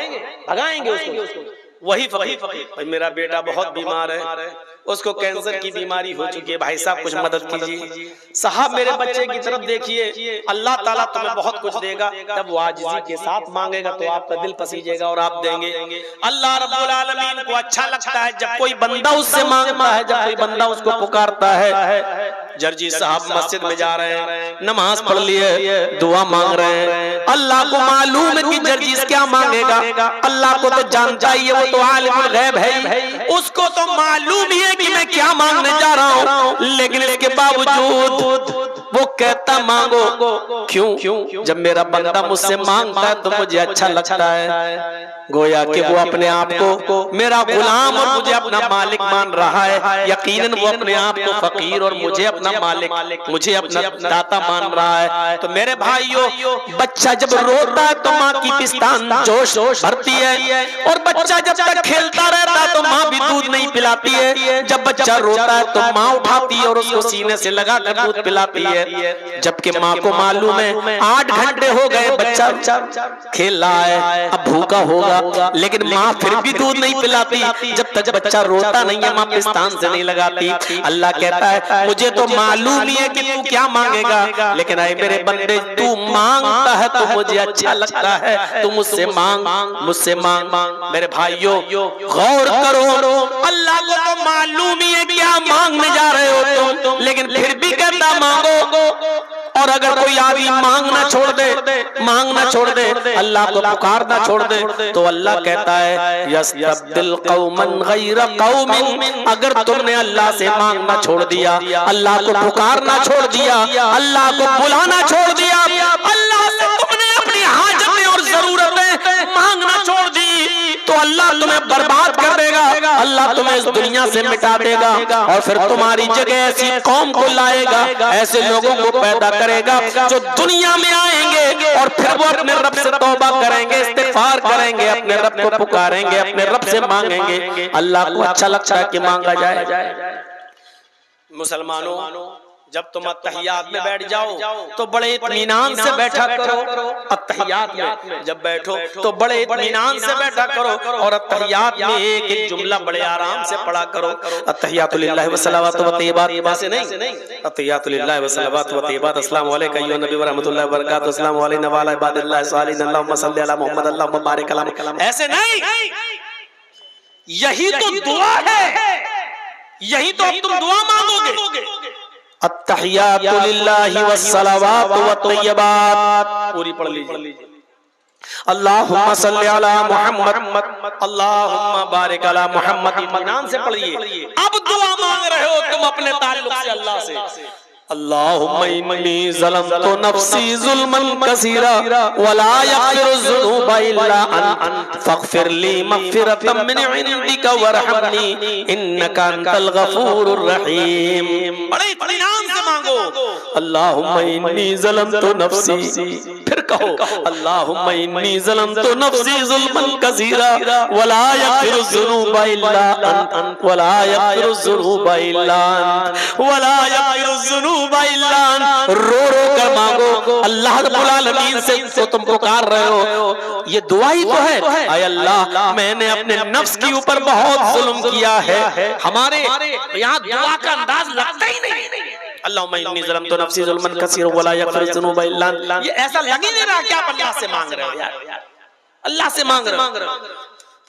भगाएंगे उसको? वही फकीर, भाई मेरा बेटा बहुत बीमार है, उसको कैंसर की बीमारी हो चुकी है, भाई साहब कुछ मदद कीजिए। साहब मेरे बच्चे की तरफ देखिए, अल्लाह ताला तुम्हें बहुत कुछ देगा, जब वो आजिज़ी के साथ मांगेगा तो आपका दिल पसीजेगा और आप देंगे। अल्लाह रब्बुल आलमीन को अच्छा लगता है जब कोई बंदा उससे मांगता है, जब कोई बंदा उसको पुकारता है। जर्जी साहब मस्जिद में जा रहे हैं, नमाज पढ़ लिए, दुआ मांग रहे हैं, अल्लाह को मालूम है कि जर्जीस क्या मांगेगा, अल्लाह को तो जानता ही है, वो तो आलिमुल गैब है, उसको तो मालूम ही है कि मैं क्या मांगने जा रहा हूँ, लेकिन इसके बावजूद वो कहता मांगो। क्यों? जब मेरा बंदा मुझसे मांगता है तो मुझे अच्छा लगता है, गोया कि वो अपने आप को मेरा गुलाम और मुझे अपना मालिक मान रहा है। यकीनन वो अपने आप को फकीर और मुझे अपना मालिक, मुझे अपना दाता मान रहा है। तो मेरे भाइयों, बच्चा जब रोता है तो माँ की पिस्तान जोश भरती है, और बच्चा जब तक खेलता रहता है तो माँ भी दूध नहीं पिलाती है। जब बच्चा रोता है तो माँ उठाती है और उसको सीने से लगा कर दूध पिलाती है, जबकि माँ को मालूम है 8 घंटे हो गए बच्चा खेल रहा है, अब भूखा होगा, होगा, लेकिन माँ फिर भी दूध नहीं पिलाती। जब तक बच्चा रोता नहीं है माँ पिस्तान से नहीं लगाती। अल्लाह कहता है मुझे तो मालूम ही है कि तू क्या मांगेगा, लेकिन अरे मेरे बंदे तू मांगता है तो मुझे अच्छा लगता है, तू मुझसे मांग, मुझसे मांग। मेरे भाइयों गौर करो, अल्लाह को तो मालूम ही है क्या मांगने जा रहे हो तुम, लेकिन फिर भी कहता मांगो। और अगर कोई आदमी मांगना छोड़ दे, अल्लाह को पुकारना छोड़ दे, तो अल्लाह कहता है यस्तब्दिल कौमन गैरा कौमिन। अगर तुमने अल्लाह से मांगना छोड़ दिया, अल्लाह को पुकारना छोड़ दिया, अल्लाह को बुलाना छोड़ दिया, अल्लाह से तुमने अपनी हाजतें और जरूरतें मांगना छोड़ दी, तो अल्लाह तुम्हें बर्बाद कर देगा, अल्लाह तुम्हें इस दुनिया से मिटा देगा, और फिर तुम्हारी जगह ऐसी कौम को लाएगा, ऐसे लोगों को पैदा करेगा जो दुनिया में आएंगे और फिर वो अपने रब से तौबा करेंगे, इस्तिगफार करेंगे, अपने रब को पुकारेंगे, अपने रब से मांगेंगे। अल्लाह को अच्छा लगता है कि मांगा जाए। मुसलमानों, जब तुम अत्तहियात में बैठ जाओ तो बड़े इत्मीनान से बैठा करो। अत्तहियात में जब बैठो तो बड़े इत्मीनान से बैठा करो, और अत्तहियात में एक एक जुमला बड़े आराम से पढ़ा करो। अत्तहियातु लिल्लाहि व सलावातु व तय्यबात, ऐसे नहीं, अत्तहियातु लिल्लाहि व सलावातु व तय्यबात, अस्सलामु अलैका अय्युहन नबी व रहमतुल्लाहि व बरकातुहू, अस्सलामु अलैना व अला इबादिल्लाहि सालिहीन, अल्लाहुम्मा सल्लि अला मुहम्मद, अल्लाहुम्मा बारिक अला मुहम्मद। ऐसे नहीं, यही तो दुआ है, यही तो अब तुम दुआ मांगोगे। अत्तहियातु लिल्लाहि वस्सलावातु वत्तय्यबात पूरी पढ़ लीजिए। अल्लाहुम्मा सल्लि अला मुहम्मद, अल्लाहुम्मा बारिक अला मुहम्मद, इत्मीनान से पढ़िए। अब दुआ मांग रहे हो तुम अपने ताल्लुक से अल्लाह से। अल्लाहुम्मा इन्नी ज़लमतु नफ्सी ज़ुल्मन कसीरा वला यग़फिरुज़्ज़ुनूबा इल्ला अंत फ़ग़फ़िर ली मग़फ़िरतम मिन इंदिका वरहमनी इन्नका अंतल गफ़ूरुर रहीम। बड़े इत्मीनान से मांगो। अल्लाहुम्मा इन्नी ज़लमतु नफ्सी, फिर कहो अल्लाहुम्मा इन्नी ज़लमतु नफ्सी ज़ुल्मन कसीरा वला यग़फिरुज़्ज़ुनूबा इल्ला अंत वला यग़फिरुज़्ज़ुनूबा इल्ला अंत वला यग़फिरुज़्ज़ुनूबा। रो रो कर मांगो अल्लाह रब्बुल आलमीन से, तो तुम पुकार रहे हो, ये दुआ ही तो है। आय अल्लाह, मैंने अपने नफ्स के ऊपर बहुत जुल्म किया है। हमारे यहाँ दुआ का अंदाज लगता ही नहीं। अल्लाहुम्मा इन्नी ज़लमतु नफ्सी ज़ुल्मन कसीरा वला यग़फिरुज़्ज़ुनूबा इल्ला अंत, ये ऐसा लग ही नहीं रहा कि आप अल्लाह से मांग रहे हो यार, अल्लाह से मांग रहे हो।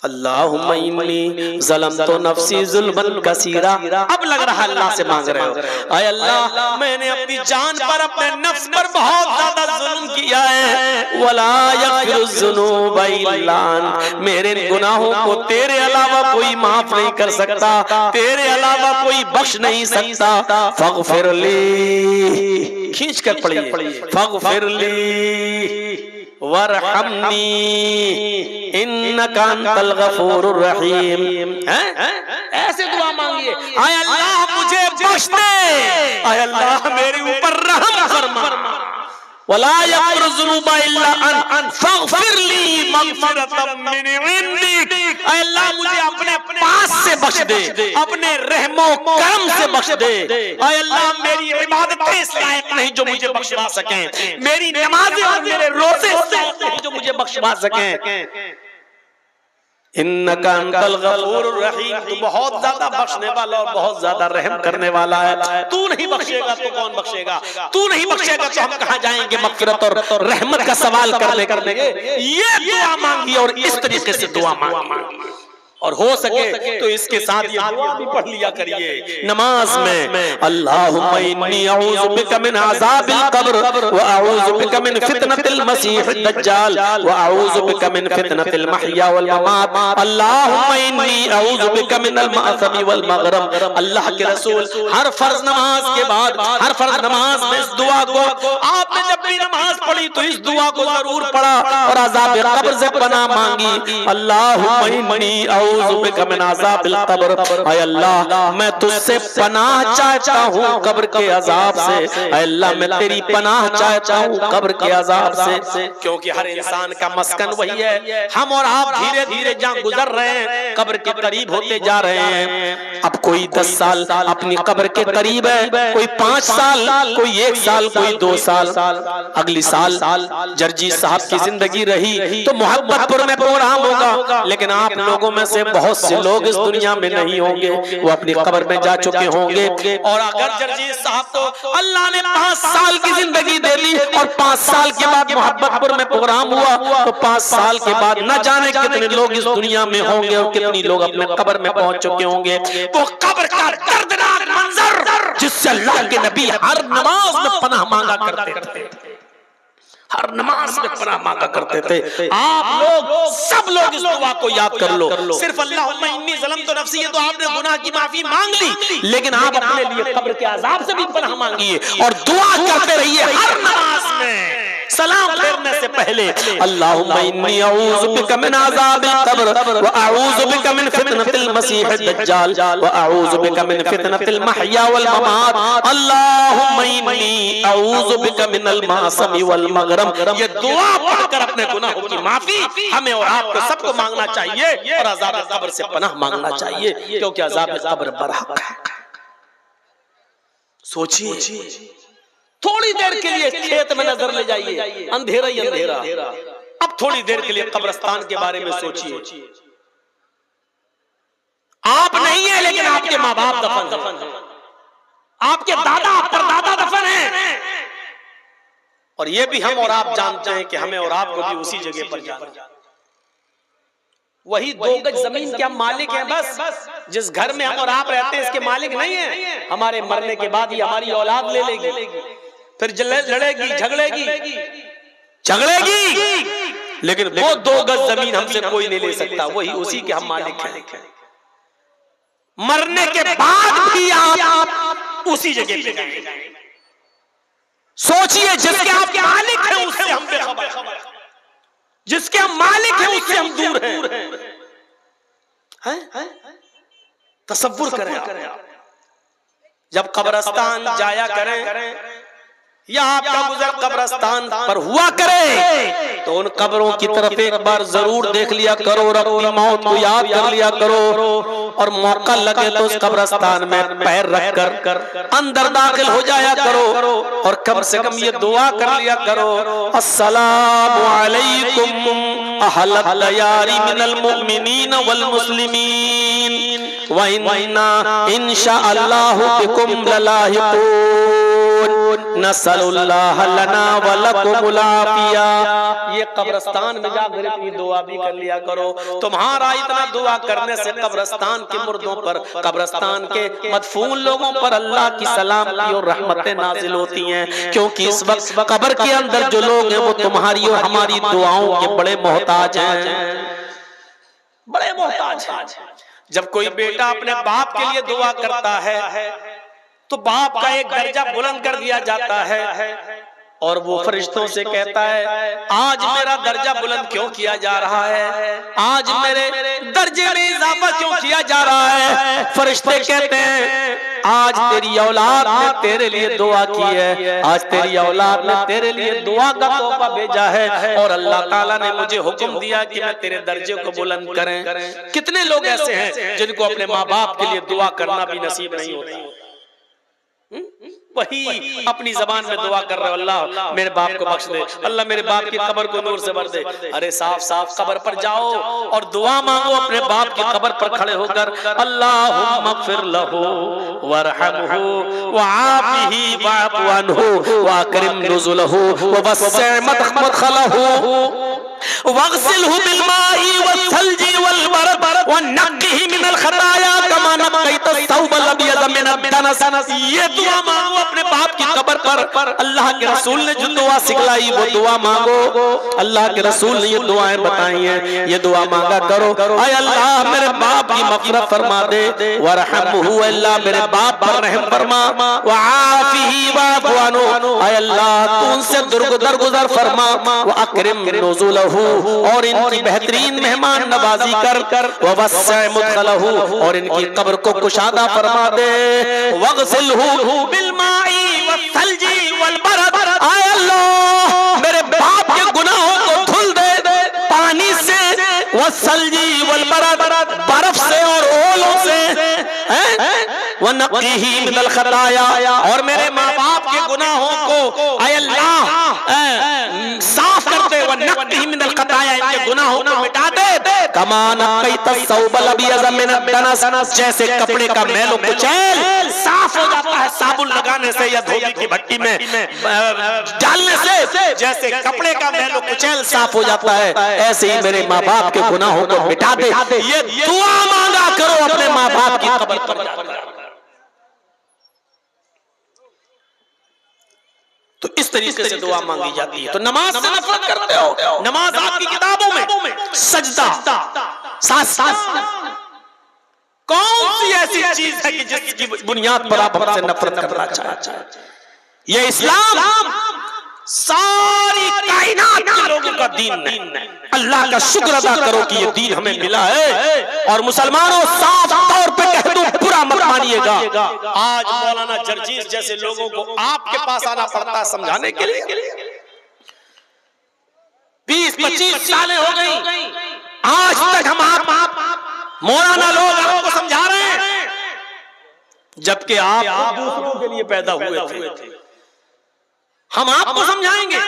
अल्लाहुम्मा इन्नी ज़लमतु नफ्सी ज़ुल्मन कसीरा, अब लग रहा है अल्लाह से मांग रहे हो। आय अल्लाह, मैंने अपनी जान पर, अपने नफ्स पर बहुत ज्यादा जुल्म किया है। वला यग़फिरुज़्ज़ुनूबा इल्ला अंत, मेरे गुनाहों को तेरे अलावा कोई माफ नहीं कर सकता, तेरे अलावा कोई बख्श नहीं सकता। फ़ग़फ़िर ली, खींच कर पढ़िए, फ़ग़फ़िर ली वरहमनी इन्नका अंतल गफूरुर रहीम। ऐसे दुआ मांगिए, आय अल्लाह मुझे बख्श दे, आय अल्लाह मेरे ऊपर रहम फरमा, वला यग़फिरुज़्ज़ुनूबा इल्ला अंत फ़ग़फ़िर ली मग़फ़िरतम मिन इंदिक। आय अल्लाह मुझे अपने पास से बख्श दे, अपने रहमो करम से बख्श दे। आय अल्लाह मेरी इबादतें इस लायक नहीं जो मुझे बख्शवा सकें, मेरी नमाज़ें और मेरे रोज़े इस लायक नहीं जो मुझे बख्शवा सकें। इन्नका अंतल गफूरुर रहीम, तू बहुत ज्यादा बख्शने वाला और बहुत ज्यादा रहम करने वाला है। तू नहीं बख्शेगा तो कौन बख्शेगा? तू नहीं बख्शेगा तो हम कहाँ जाएंगे मग़फ़िरत और रहमत का सवाल करने? ये दुआ मांगी और इस तरीके से दुआ मांगी, और हो सके तो इसके साथ ये दुआ भी पढ़ लिया करिए नमाज में। अल्लाहुम्मा इन्नी अऊज़ु बिका मिन अज़ाबिल क़ब्र व अऊज़ु बिका मिन फितनतिल मसीहिद दज्जाल व अऊज़ु बिका मिन फितनतिल महया वल ममात। अल्लाहुम्मा इन्नी अऊज़ु बिका मिनल मअसमी वल मग़रम। अल्लाह के रसूल हर फर्ज नमाज के बाद, हर फर्ज नमाज में इस दुआ को, आपने जब भी नमाज पढ़ी तो इस दुआ को जरूर पढ़ा और अज़ाब क़ब्र से पनाह मांगी। अल्लाहुम्मा इन्नी अऊज़ु बिका मिन अज़ाबिल क़ब्र, आय अल्लाह मैं तुझसे पनाह चाहता हूँ कब्र के अजाब से। आय अल्लाह मैं तेरी पनाह चाहता हूँ कब्र के अजाब से, क्योंकि हर इंसान का मस्कन वही है। हम और आप धीरे धीरे जहाँ गुजर रहे हैं कब्र के करीब होते जा रहे हैं। अब कोई 10 साल अपनी कब्र के करीब है, कोई 5 साल, कोई 1 साल, कोई 2 साल। अगली साल जर्जी साहब की जिंदगी रही तो मोहब्बतपुर में प्रोग्राम होगा, लेकिन आप लोगों में से बहुत से लोग इस दुनिया में नहीं होंगे, वो अपनी कब्र में जा चुके होंगे। और अगर जर्जी साहब को अल्लाह ने 5 साल की जिंदगी दे दी और 5 साल के बाद मोहब्बतपुर में प्रोग्राम हुआ तो 5 साल के बाद न जाने कितने लोग इस दुनिया में होंगे और कितनी लोग अपने कब्र में पहुंच चुके होंगे। वो कब्र का दर्दनाक मंजर जिससे अल्लाह के नबी हर नमाज में पनाह मांगा करते थे, हर नमाज में पनाह मांगा करते थे। आप लोग सब लोग इस दुआ को याद कर लो। सिर्फ अल्लाहुम्मा इन्नी ज़लमतु नफ्सी है तो आपने गुनाह की माफी मांग ली, लेकिन आप अपने लिए कब्र के अजाब से भी पनाह मांगिए और दुआ करते रहिए हर नमाज में। सलाम फेरने से पहले अल्लाहुम्मा इन्नी अऊज़ु बिका मिन अज़ाबिल क़ब्र व अऊज़ु बिका मिन फितनतिल मसीहिद दज्जाल व अऊज़ु बिका मिन फितनतिल महया वल ममात अल्लाहुम्मा इन्नी अऊज़ु बिका मिनल मासमी वल मगरम। ये दुआ पढ़कर अपने गुनाहों की माफी हमें और आपको सबको मांगना चाहिए और अज़ाब कब्र से पनाह मांगना चाहिए, क्योंकि अज़ाब कब्र बरहक है। सोचिए, थोड़ी देर के लिए खेत में नजर ले जाइए, अंधेरा ही अंधेरा। अब थोड़ी देर के लिए कब्रिस्तान के बारे में सोचिए। आप नहीं है लेकिन आपके माँ बाप दफन हैं, आपके दादा परदादा दफन हैं, और ये भी हम और आप जानते हैं कि हमें और आपको भी उसी जगह पर जाना। वही 2 गज जमीन के हम मालिक हैं बस। जिस घर में हम और आप रहते हैं इसके मालिक नहीं है। हमारे मरने के बाद ही हमारी औलाद ले लेगी, फिर लड़ेगी झगड़ेगी, लेकिन वो 2 गज जमीन हमसे कोई नहीं ले सकता। वही उसी के हम मालिक हैं। मरने के बाद भी आप उसी जगह पे जाएंगे। सोचिए, जिसके आप मालिक हैं उससे हम बेखबर, जिसके हम मालिक हैं उससे हम दूर हैं। तसव्वुर करें आप, जब कब्रिस्तान जाया करें या आपका गुजर कब्रिस्तान पर हुआ करे तो उन कब्रों की तरफ एक बार जरूर देख लिया करो और अपनी मौत को याद कर लिया करो, और मौका लगे तो उस कब्रिस्तान में पैर रखकर अंदर दाखिल हो जाया करो और कम से कम ये दुआ कर लिया करो, अस्सलामु अलैकुम अहलत दयारी मिनल मुमिनीन वल मुस्लिमीन व इन्ना इंशाअल्लाहु बिकुम ललाहिकून नसअलुल्लाह लना व लकुमुल आफिया। ये कब्रिस्तान में जाकर अपनी दुआ भी कर लिया करो। तुम्हारा इतना दुआ करने से कब्रिस्तान के मुर्दों पर, कब्रिस्तान के मदफून लोगों पर अल्लाह की सलामती और रहमतें नाजिल होती हैं, क्योंकि इस वक्त कब्र के अंदर जो लोग हैं वो तुम्हारी और हमारी दुआओं के बड़े मोहताज हैं, बड़े मोहताज हैं। जब कोई बेटा अपने बाप के लिए दुआ करता है तो बाप का एक दर्जा बुलंद कर दिया जाता है और वो फरिश्तों से कहता है, आज मेरा दर्जा बुलंद क्यों किया जा रहा है, आज मेरे दर्जे में इजाफा क्यों किया जा रहा है। फरिश्ते कहते हैं, आज तेरी औलाद ने तेरे लिए दुआ की है, आज तेरी औलाद ने तेरे लिए दुआ का तोहफा भेजा है और अल्लाह ताला ने मुझे हुक्म दिया कि मैं तेरे दर्जे को बुलंद करें। कितने लोग ऐसे हैं जिनको अपने माँ बाप के लिए दुआ करना भी नसीब नहीं होता। वही अपनी जबान में दुआ कर रहे हो, अल्लाह मेरे बाप को बख्श दे, अल्लाह मेरे बाप की कब्र को नूर से भर दे। अरे साफ साफ कब्र पर जाओ और दुआ मांगो अपने बाप की कब्र पर खड़े होकर, अल्लाहुम्मा फ़िर लहू वरहमहू वआफ़िही वअफ़ु अन्हु वअकरिम नुज़ुलहू ववस्सिअ मदखलहू वग़सिलहू बिलमाई वस्सल्जी वलबरद वनक़्क़िही मिनल ख़ताया कमा नक़्क़ैत अस-सौबल अब्यज़ मिनद दनस। ये दुआ मांगो अपने बाप की कब्र पर। अल्लाह के रसूल ने जो दुआ सिखलाई वो दुआ मांगो। अल्लाह के रसूल ने ये दुआएं बताई हैं, ये दुआ मांगा करो। ऐ अल्लाह मेरे बाप की मग़फ़िरत फरमा दे, वरहमहू अल्लाह मेरे बाप पर रहम फरमा, वआफ़िही वअफ़ु अन्हु ऐ अल्लाह तू उनसे दरगुजर फरमा, वअकरिम नुज़ुलहू और इनकी बेहतरीन मेहमान नवाजी कर, ववस्सिअ मुदखलहू और इनकी कब्र को कुशादा फरमा दे, वग़सिलहू बिलमाई वस्सल्जी वलबरद ऐ अल्लाह मेरे बाप के गुनाहों को धुल दे पानी से, वस्सल्जी वलबरद बर्फ से और ओलों से, वनक़्क़िही वनक्कीही मिनल खताया, और मेरे माँ बाप के गुनाहों को ऐ अल्लाह साफ कर दे, वनक्कीही मिनल खताया, इनके गुनाहों को मिटा दे। कमा नक्कैत सौबल अबयज़ मिनद दनस, जैसे कपड़े का मैल और कुचैल साफ हो जाता है साबुन लगाने से या धोबी की भट्टी में डालने से, जैसे कपड़े का मैल और कुचैल साफ हो जाता है, ऐसे ही मेरे माँ बाप के गुनाहों को मिटा दे। ये दुआ मांगा करो अपने माँ बाप की कब्र पर जाकर। तो इस तरीके से दुआ मांगी जाती है। तो नमाज से नफरत करते हो, नमाज आपकी किताबों में सजदा सास कौन सी ऐसी चीज है कि जिसकी बुनियाद पर आप हमसे नफरत करना चाहते हैं? ये इस्लाम सारी कायनात के लोगों का दीन है। अल्लाह का शुक्र अदा करो कि ये दीन हमें मिला है। और मुसलमानों, साफ तौर पे कह दूं, बुरा मत मानिएगा, आज मौलाना जर्जीस जैसे लोगों को आपके पास आना पड़ता है समझाने के लिए। 20-25 सालें हो गई, आज तक हम आप मौलाना लोग आपको समझा रहे हैं, जबकि आप दूसरों के लिए पैदा हुए थे। हम आपको समझाएंगे,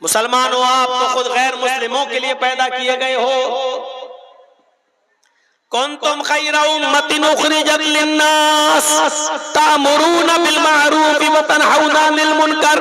मुसलमानों आप तो खुद गैर मुस्लिमों के लिए पैदा किए गए हो। कुंतुम खैरा उम्मतिन उखरिजत लिन्नास तामुरूना बिल मारूफ व तनहौना अनिल मुनकर।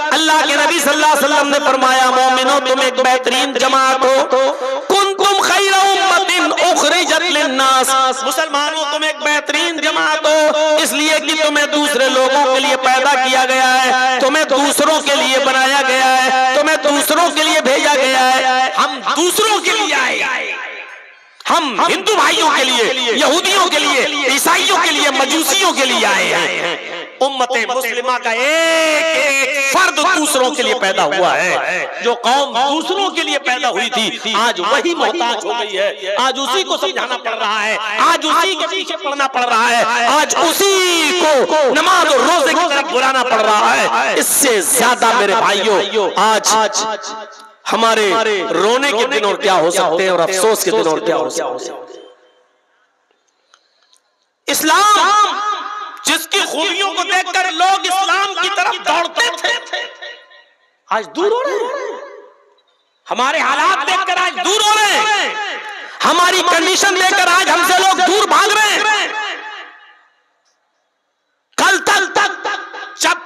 अल्लाह के नबी सल्लल्लाहु अलैहि वसल्लम ने फरमाया, मोमिनो तुम एक बेहतरीन जमात हो। कुंतुम खैरा उम्मतिन उखरिजत लिन्नास, मुसलमानों तुम एक बेहतरीन जमात हो इसलिए कि तुम्हें दूसरे लोगों के लिए पैदा किया गया है, तुम्हें दूसरों के लिए बनाया गया है, तुम्हें दूसरों के लिए भेजा गया है। हम दूसरों के लिए आए, हम हिंदू भाइयों के लिए, यहूदियों के लिए, ईसाइयों के लिए, मजूसियों के लिए आए हैं। उम्मते मुस्लिमा का एक फर्द दूसरों के लिए पैदा हुआ है। जो कौम दूसरों के लिए पैदा हुई थी, आज वही मोहताज हो गई है। आज उसी को समझाना पड़ रहा है, आज उसी के पीछे पड़ना पड़ रहा है, आज उसी को नमाज और रोजे की तरफ बुलाना पड़ रहा है। इससे ज्यादा मेरे भाइयों आज हमारे रोने के दिन और क्या हो सकते हैं, और अफसोस के दिन और क्या हो सकते हैं। इस्लाम जिसकी खूबियों को देखकर लोग इस्लाम की तरफ दौड़ते थे, आज दूर हो रहे हैं। हमारे हालात देखकर आज दूर हो रहे हैं, हमारी कंडीशन देखकर आज हमसे लोग दूर भाग रहे हैं। कल तक जब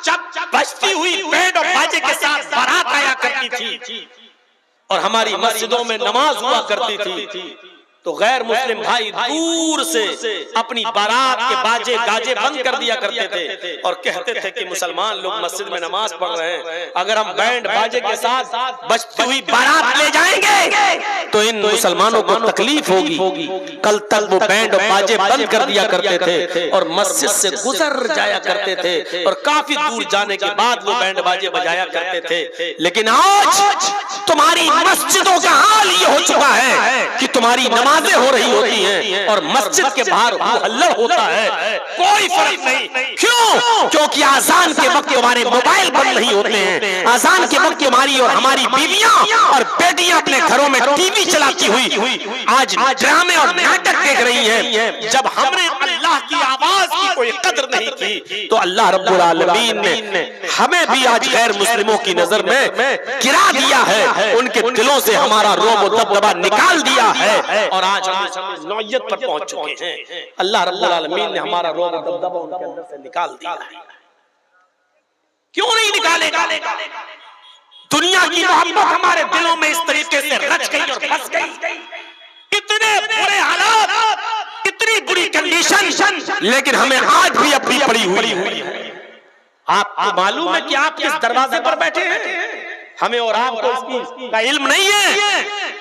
बजती हुई बैंड और बाजे के साथ बारात आया करती थी और हमारी मस्जिदों में नमाज हुआ करती थी, तो गैर मुस्लिम भाई दूर से अपनी बारात के बाजे गाजे बंद कर दिया करते थे और कहते थे कि मुसलमान लोग मस्जिद में नमाज पढ़ रहे हैं, अगर हम बैंड बाजे के साथ बजती हुई बारात ले जाएंगे तो इन मुसलमानों को तकलीफ होगी। कल तक वो बैंड और बाजे बंद कर दिया करते थे और मस्जिद से गुजर जाया करते थे और काफी दूर जाने के बाद वो बैंड बाजे बजाया करते थे। लेकिन आज तुम्हारी मस्जिदों का हाल ये हो चुका है कि तुम्हारी नमाजें हो रही होती हैं और मस्जिद के बाहर हल्ला होता है, कोई फर्क नहीं। क्यों? क्योंकि आजान के वक्त हमारे मोबाइल बंद नहीं होते हैं। आजान के वक्त हमारी और हमारी बीवियां और बेटियां अपने घरों में टीवी चलाती हुई आज ड्रामे और नाटक देख रही हैं। जब हमने अल्लाह की आवाज की कोई कदर नहीं की तो अल्लाह रब्बुल आलमीन ने हमें भी आज गैर मुस्लिमों की नजर में गिरा दिया है, उनके दिलों से हमारा रोब और दबदबा निकाल दिया है और आज हम नौयत पर पहुंच चुके हैं। अल्लाह रब्बुल आलमीन ने हमारा रोब और दबदबा उनके अंदर से निकाल दिया है। क्यों नहीं निकालेगा? दुनिया की मोहब्बत हमारे दिलों में इस तरीके से रच गई और बस गई। इतने बुरे हालात, इतनी बुरी कंडीशन, लेकिन हमें आज भी अपनी पड़ी हुई है। आपको मालूम है कि आप किस दरवाजे पर बैठे हैं? हमें और आपको इसका इल्म नहीं है।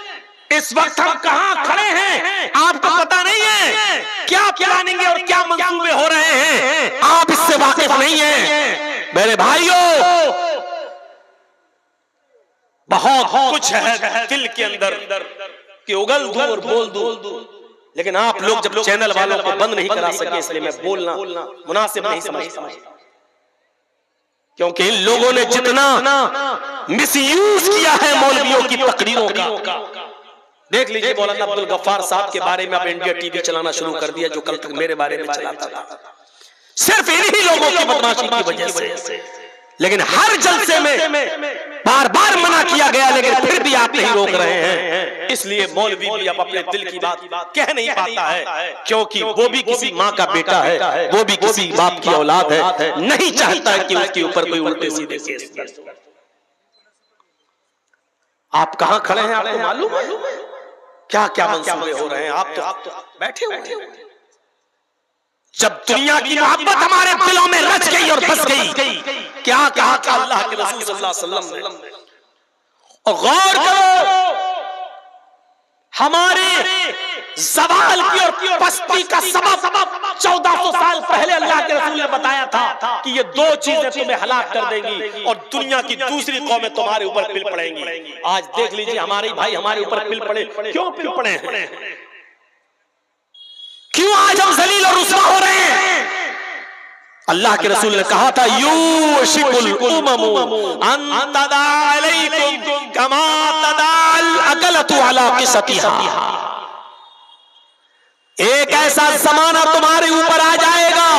इस वक्त हम कहां खड़े हैं आपको पता नहीं है। क्या प्लानिंग और क्या मंसूबे हो रहे हैं आप इससे वाकिफ नहीं है। मेरे भाइयों, बहुत कुछ है दिल के अंदर कि उगल दूं और बोल दूं, लेकिन आप लोग जब चैनल वालों को बंद नहीं करा सके इसलिए मैं बोलना मुनासिब नहीं समझता। क्योंकि इन लोगों ने जितना मिसयूज किया है मौलवियों की तकरीरों का। देख लीजिए मौलाना अब्दुल गफ्फार साहब के बारे में अब इंडिया टीवी चलाना शुरू कर दिया, जो कल तक मेरे बारे में चलाता था। सिर्फ इन्हीं लोगों की बदमाशी की वजह से। लेकिन हर जलसे में बार बार मना किया गया, लेकिन फिर भी आप नहीं रोक रहे हैं। इसलिए मौलवी भी अब अपने दिल की बात कह नहीं पाता है, क्योंकि वो भी किसी माँ का बेटा है, वो भी किसी बाप की औलाद है, नहीं चाहता कि उसके ऊपर कोई उल्टे सीधे केस करे। आप कहां खड़े हैं आपको मालूम है? क्या क्या मंसूबे हो रहे हैं? आप तो बैठे हुए हैं। जब दुनिया की मोहब्बत हमारे दिलों में रच गई और बस गई, क्या कहा था अल्लाह के रसूल सल्लल्लाहु अलैहि वसल्लम ने? और गौर करो, हमारे ज़वाल की और पस्ती का सबब 1400 साल पहले अल्लाह के रसूल ने बताया था कि ये दो चीजें तुम्हें हलाक कर देंगी और दुनिया की दूसरी कौमें तुम्हारे ऊपर पिल पड़ेंगी। आज देख लीजिए हमारे भाई हमारे ऊपर पिल पड़े, क्यों पिल पड़े हैं? क्यों आज हम जलील और रुस्वा हो रहे हैं? अल्लाह के रसूल ने कहा था, यूशिकुल उममु अन तदा अलैकुम कमा तदाल अकलतु अला क़िसतिहा। एक ऐसा जमाना तुम्हारे ऊपर आ जाएगा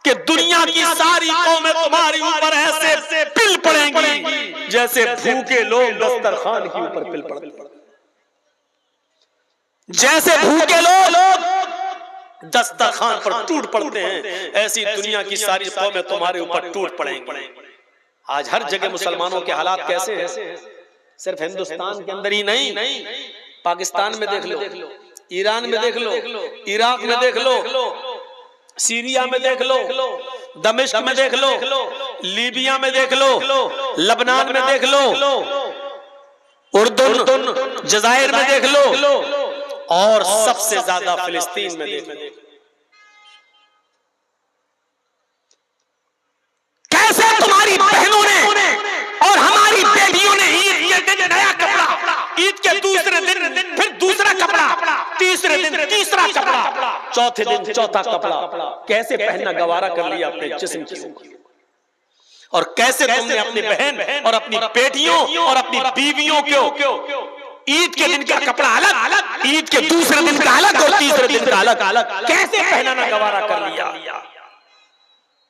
कि दुनिया की सारी कौमें तुम्हारे ऊपर ऐसे पिल पड़ेंगी जैसे भूखे लोग दस्तरखान के ऊपर पिल पड़ते हैं। जैसे भूखे लोग दस्तरखान पर टूट पड़ते हैं, ऐसी दुनिया की सारी कौमें तुम्हारे ऊपर टूट पड़ेंगी। आज हर जगह मुसलमानों के हालात कैसे हैं? सिर्फ हिंदुस्तान के अंदर ही नहीं, पाकिस्तान में देख लो, ईरान में देख लो, इराक में देख लो, सीरिया में देख लो, दमिश्क में देख लो, लीबिया में देख लो, लबनान में देख लो, उर्दुन जजायर में देख लो, और सबसे ज्यादा फिलिस्तीन में देख लो। कैसे तुम्हारी बहनों ने और हमारी बेटियों ने ईद के दिन नया कपड़ा, ईद के दूसरे दिन फिर दूसरा कपड़ा, तीसरे दिन तीसरा कपड़ा, चौथे दिन चौथा कपड़ा, कैसे पहनना गवारा कर लिया अपने जिस्म की। और कैसे तुमने अपनी बहन और अपनी बेटियों और अपनी बीवियों को ईद के दिन का कपड़ा अलग, ईद के दूसरे दिन का अलग और तीसरे दिन का अलग, कैसे पहनाना गवारा कर लिया।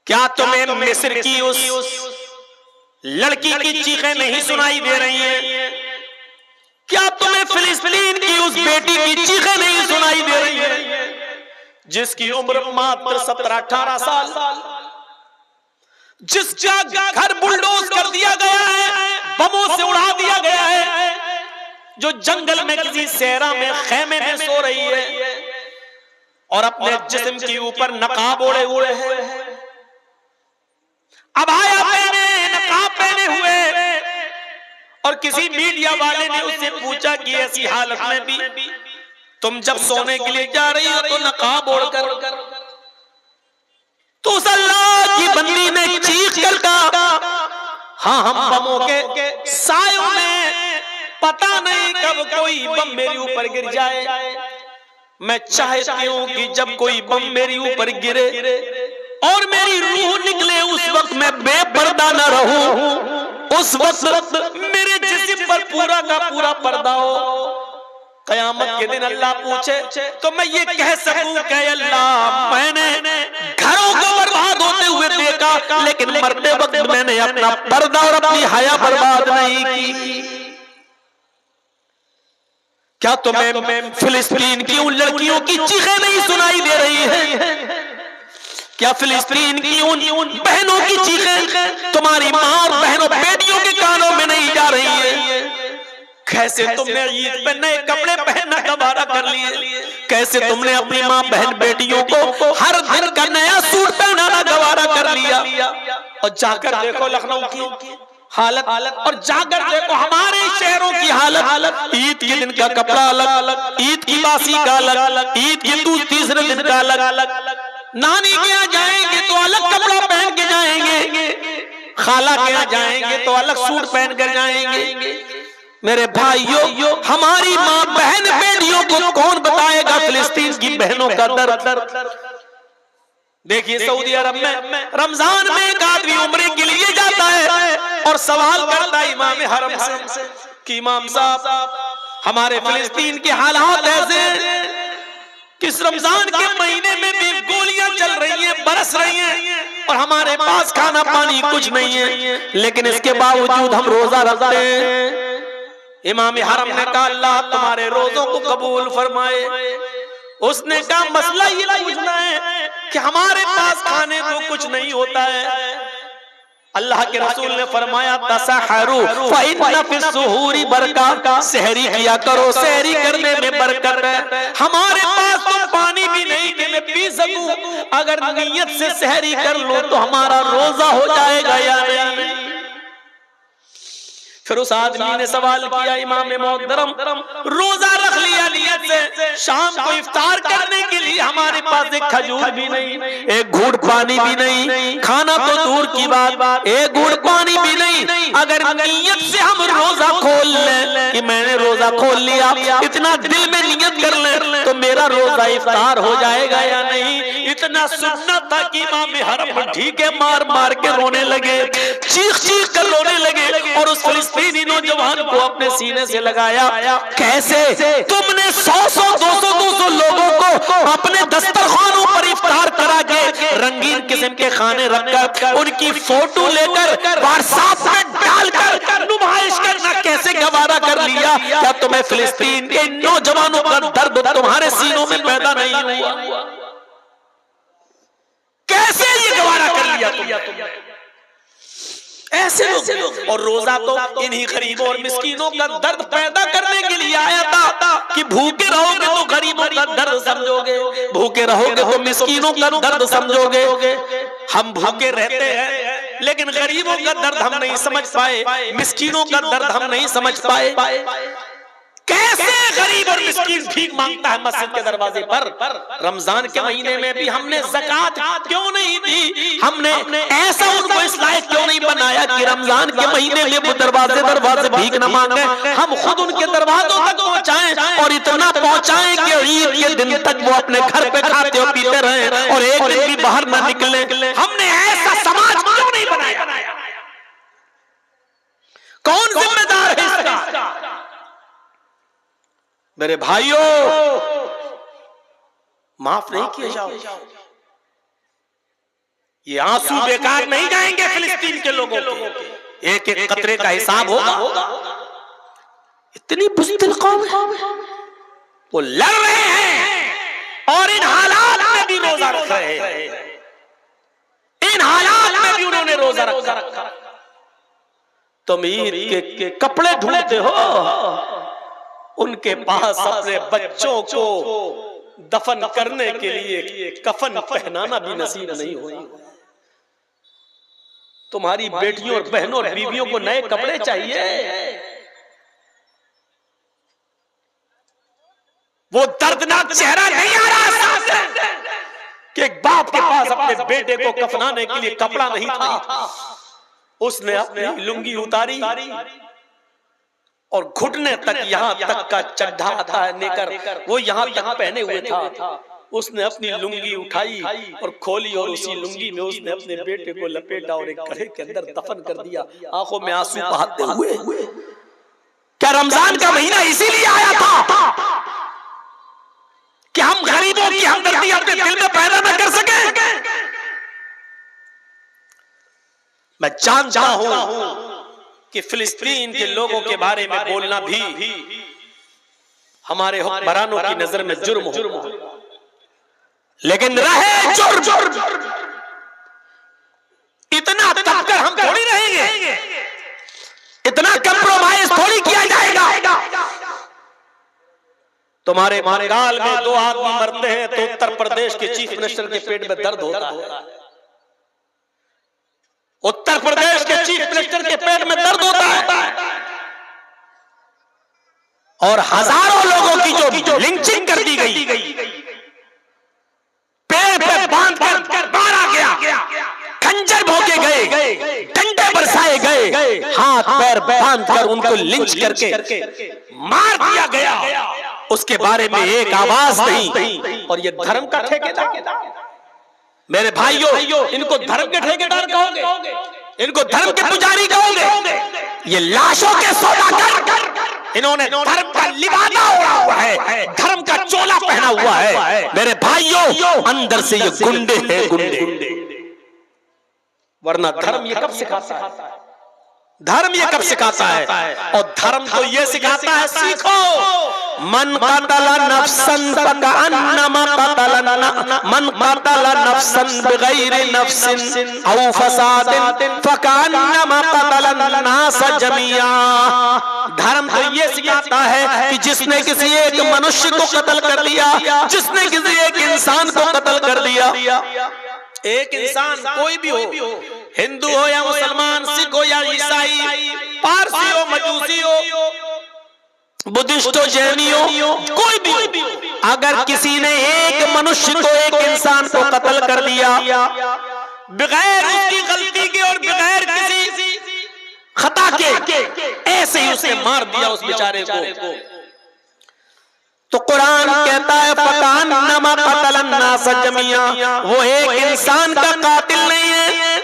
क्या तुम्हें मिस्र की उस लड़की की चीखें नहीं सुनाई दे रही हैं? क्या तुम्हें फिलिस्तीन की उस बेटी की चीखें नहीं सुनाई दे रही हैं, जिसकी उम्र मात्र 17-18 साल, जिसका घर बुलडोज कर दिया गया है, बमों से उड़ा दिया गया है, जो जंगल में किसी सहरा में खेमे में सो रही है और अपने जिस्म के ऊपर नकाब ओढ़े हुए है, अबाया पहने, नकाब पहने हुए, और किसी मीडिया वाले ने उससे पूछा कि ऐसी हालत में भी तुम जब सोने के लिए जा रही हो तो नकाब ओढ़कर, तो उस अल्लाह की बंदी ने चीख कर कहा, हाँ हम बमों के सायों में, पता नहीं कब कोई बम मेरे ऊपर गिर जाए, मैं चाहती हूं कि जब कोई बम मेरे ऊपर गिरे और मेरी रूह निकले, उस वक्त मैं बेपर्दा न रहूं, उस वक्त मेरे जिस्म पर पूरा का पूरा पर्दा हो। कयामत के दिन अल्लाह पूछे तो मैं ये कह सकूं कि अल्लाह मैंने घरों को बर्बाद होते हुए देखा, लेकिन मरते वक्त मैंने अपना पर्दा और अपनी हया बर्बाद नहीं की। क्या तुम्हें फिलिस्तीन की उन लड़कियों की चीखें नहीं सुनाई दे रही है? क्या फिलिस्तीन की उन बहनों की चीखें तुम्हारी मां और बहनों बेटियों के कानों में नहीं जा रही है? कैसे तुमने ईद पे नए कपड़े पहनना गवारा कर लिए, कैसे तुमने अपनी मां बहन बेटियों को हर दिन का नया सूट पहनाना गवारा कर लिया। और जाकर देखो लखनऊ की हालत, और जाकर देखो हमारे शहरों की हालत, ईद के दिन का कपड़ा अलग, ईद की बासी का अलग, ईद के तीसरे दिन का अलग, नानी के यहाँ जाएंगे तो अलग कपड़ा पहन के जाएंगे, खाला के यहाँ जाएंगे तो अलग सूट पहन कर जाएंगे। मेरे भाइयों, हमारी माँ बहन बेटियों को कौन बताएगा फिलिस्तीन की बहनों का दर्द? देखिए सऊदी अरब में रमजान में एक आदमी उम्रे के लिए जाता है और सवाल करता है इमाम हरम से कि इमाम साहब हमारे फिलिस्तीन के हालात ऐसे, किस रमजान के महीने में भी गोलियां चल रही हैं, बरस रही हैं और हमारे पास खाना पानी कुछ नहीं है, लेकिन इसके बावजूद हम रोजा रखते हैं। इमाम हरम ने कहा अल्लाह तुम्हारे रोजों को कबूल फरमाए। उसने कहा मसला ये पूछना है कि हमारे पास खाने को कुछ नहीं होता है। अल्लाह के रसूल ने फरमाया तसहरू फइन्ना फिस्सुहूरी बरका, सहरी किया करो, सहरी करने में बरकत है। हमारे पास तो पानी भी नहीं कि मैं पी सकूं, अगर नियत से सहरी कर लो तो हमारा रोजा हो जाएगा या नहीं। फिर उस आदमी ने सवाल किया इमाम मोहतरम रोजा रख लिया नियत से, शाम को इफ्तार करने के लिए हमारे पास एक खजूर भी नहीं, एक घूंट पानी भी नहीं, खाना तो दूर की बात, एक घूंट पानी भी नहीं। अगर नियत से हम रोजा खोल लें कि मैंने रोजा खोल लिया, इतना दिल में नियत कर ले तो मेरा रोजा इफ्तार हो जाएगा या नहीं। इतना सुन्नत था कि इमाम हरम ढीके मार मार के रोने लगे, चीख चीख कर रोने लगे और उस फिलिस्तीनी नौजवान को अपने सीने से लगाया। कैसे तुमने 100-200 लोगों को अपने दस्तरखानों पर इफ्तार करा के रंगीन किस्म के खाने रखकर उनकी फोटो लेकर व्हाट्सएप में डालकर नुमाइश करना कैसे गवारा कर लिया? क्या तुम्हें फिलिस्तीन के नौजवानों का दर्द तुम्हारे सीनों में पैदा नहीं हुआ? कैसे ये गवारा कर लिया तुमने? ऐसे लोग। और रोजा तो इन्हीं गरीबों और मिस्कीनों का दर्द पैदा करने के लिए आया था कि भूखे रहोगे तो गरीबों का दर्द समझोगे, भूखे रहोगे तो मिस्कीनों का दर्द समझोगे। हम भूखे रहते हैं लेकिन गरीबों का दर्द हम नहीं समझ पाए, मिस्कीनों का दर्द हम नहीं समझ पाए। कैसे गरीब और मिस्कीन भीख मांगता है मस्जिद के दरवाजे पर? रमजान के महीने में भी हमने ज़कात क्यों नहीं दी? हमने ऐसा उनको इस लायक क्यों नहीं बनाया कि रमजान के महीने में वो दरवाजे भीख न मांगे, हम खुद उनके दरवाजों तक पहुंचाएं और इतना पहुंचाएं कि ईद के दिन तक वो अपने घर पे खाते और पीते रहे और एक दिन भी बाहर न निकले। हमने ऐसा समाज क्यों नहीं बनाया? कौन जिम्मेदार है इसका? मेरे भाइयों माफ नहीं किए जाओ, ये आंसू बेकार नहीं जाएंगे फिलिस्तीन के लोगों के, एक एक कतरे का हिसाब होगा। इतनी बुज़दिल कौम वो लड़ रहे हैं और इन हालात में भी रोजा रख रहे हैं, इन हालात में भी उन्होंने रोजा रखा। तुम ईद के कपड़े ढूंढते हो, उनके पास अपने बच्चों को दफन करने के लिए कफन पहनाना भी नसीब नहीं हुआ। तुम्हारी बेटियों और बहनों और बीवियों को नए कपड़े चाहिए, वो दर्दनाक चेहरा नहीं आ रहा सामने कि एक बाप के पास अपने बेटे को कफनाने के लिए कपड़ा नहीं था। उसने अपनी लुंगी उतारी और घुटने तक यहाँ तक का चड्ढा आता है नेकर, वो यहाँ तक पहने हुए था। उसने अपनी लुंगी उठाई और खोली और उसी लुंगी में उसने अपने बेटे को लपेटा और एक गड्ढे के अंदर दफन कर दिया, आंखों में आंसू बहाते हुए। क्या रमजान का महीना इसीलिए आया था कि हम गरीबों की हमदर्दी अपने दिल में पैदा न कर सके? मैं जानता हूं कि फिलिस्तीन के लोगों के बारे में बोलना भी हमारे हुक्मरानों की नजर में जुर्म हो, लेकिन रहे जुर्म इतना तब हम थोड़ी रहेंगे, इतना कंप्रोमाइज थोड़ी किया जाएगा। तुम्हारे बंगाल में 2 आदमी मरते हैं तो उत्तर प्रदेश के चीफ मिनिस्टर के पेट में दर्द होता है, उत्तर प्रदेश के चीफ मिनिस्टर के पेट में दर्द होता है और हजारों लोगों की जो लिंचिंग कर दी गई, पेड़ पे बांध कर मारा गया, खंजर भोंके गए, डंडे बरसाए गए, हाथ पैर बांध कर उनको लिंच करके मार दिया गया। उसके बारे में एक आवाज नहीं। और ये धर्म का ठेकेदार? मेरे भाइयों, इनको धर्म के ठेकेदार कहोगे? इनको धर्म के पुजारी कहोगे? ये लाशों के सौदागर, इन्होंने धर्म का लिबादा ओढ़ा हुआ है, धर्म का चोला पहना हुआ है। मेरे भाइयों, अंदर से ये गुंडे हैं, गुंडे। वरना धर्म ये कब सिखाता है? धर्म ये कब सिखाता है? और धर्म तो ये सिखाता है, सीखो। मन कतला नफ्सन फकअन्नमा कतला नफ्सन बिगैरि नफ्सिन औ फसादिन फकअन्नमा कतला अन्नास जमीआ। धर्म तो ये सिखाता है कि जिसने किसी एक मनुष्य को कत्ल कर दिया, जिसने किसी एक इंसान को कत्ल कर दिया, एक इंसान कोई भी हो, हिंदू हो या मुसलमान, सिख हो या ईसाई, पारसी हो, मजूसी हो, बुद्धिस्ट हो, जैनी हो, कोई भी हो, अगर किसी ने एक मनुष्य को, एक इंसान को कत्ल कर दिया बगैर उसकी गलती के और बगैर किसी खता के, ऐसे ही उसे मार दिया उस बेचारे को, तो कुरान कहता है फकअन्नमा कतला अन्नास जमीआ, वो एक इंसान का कातिल नहीं है।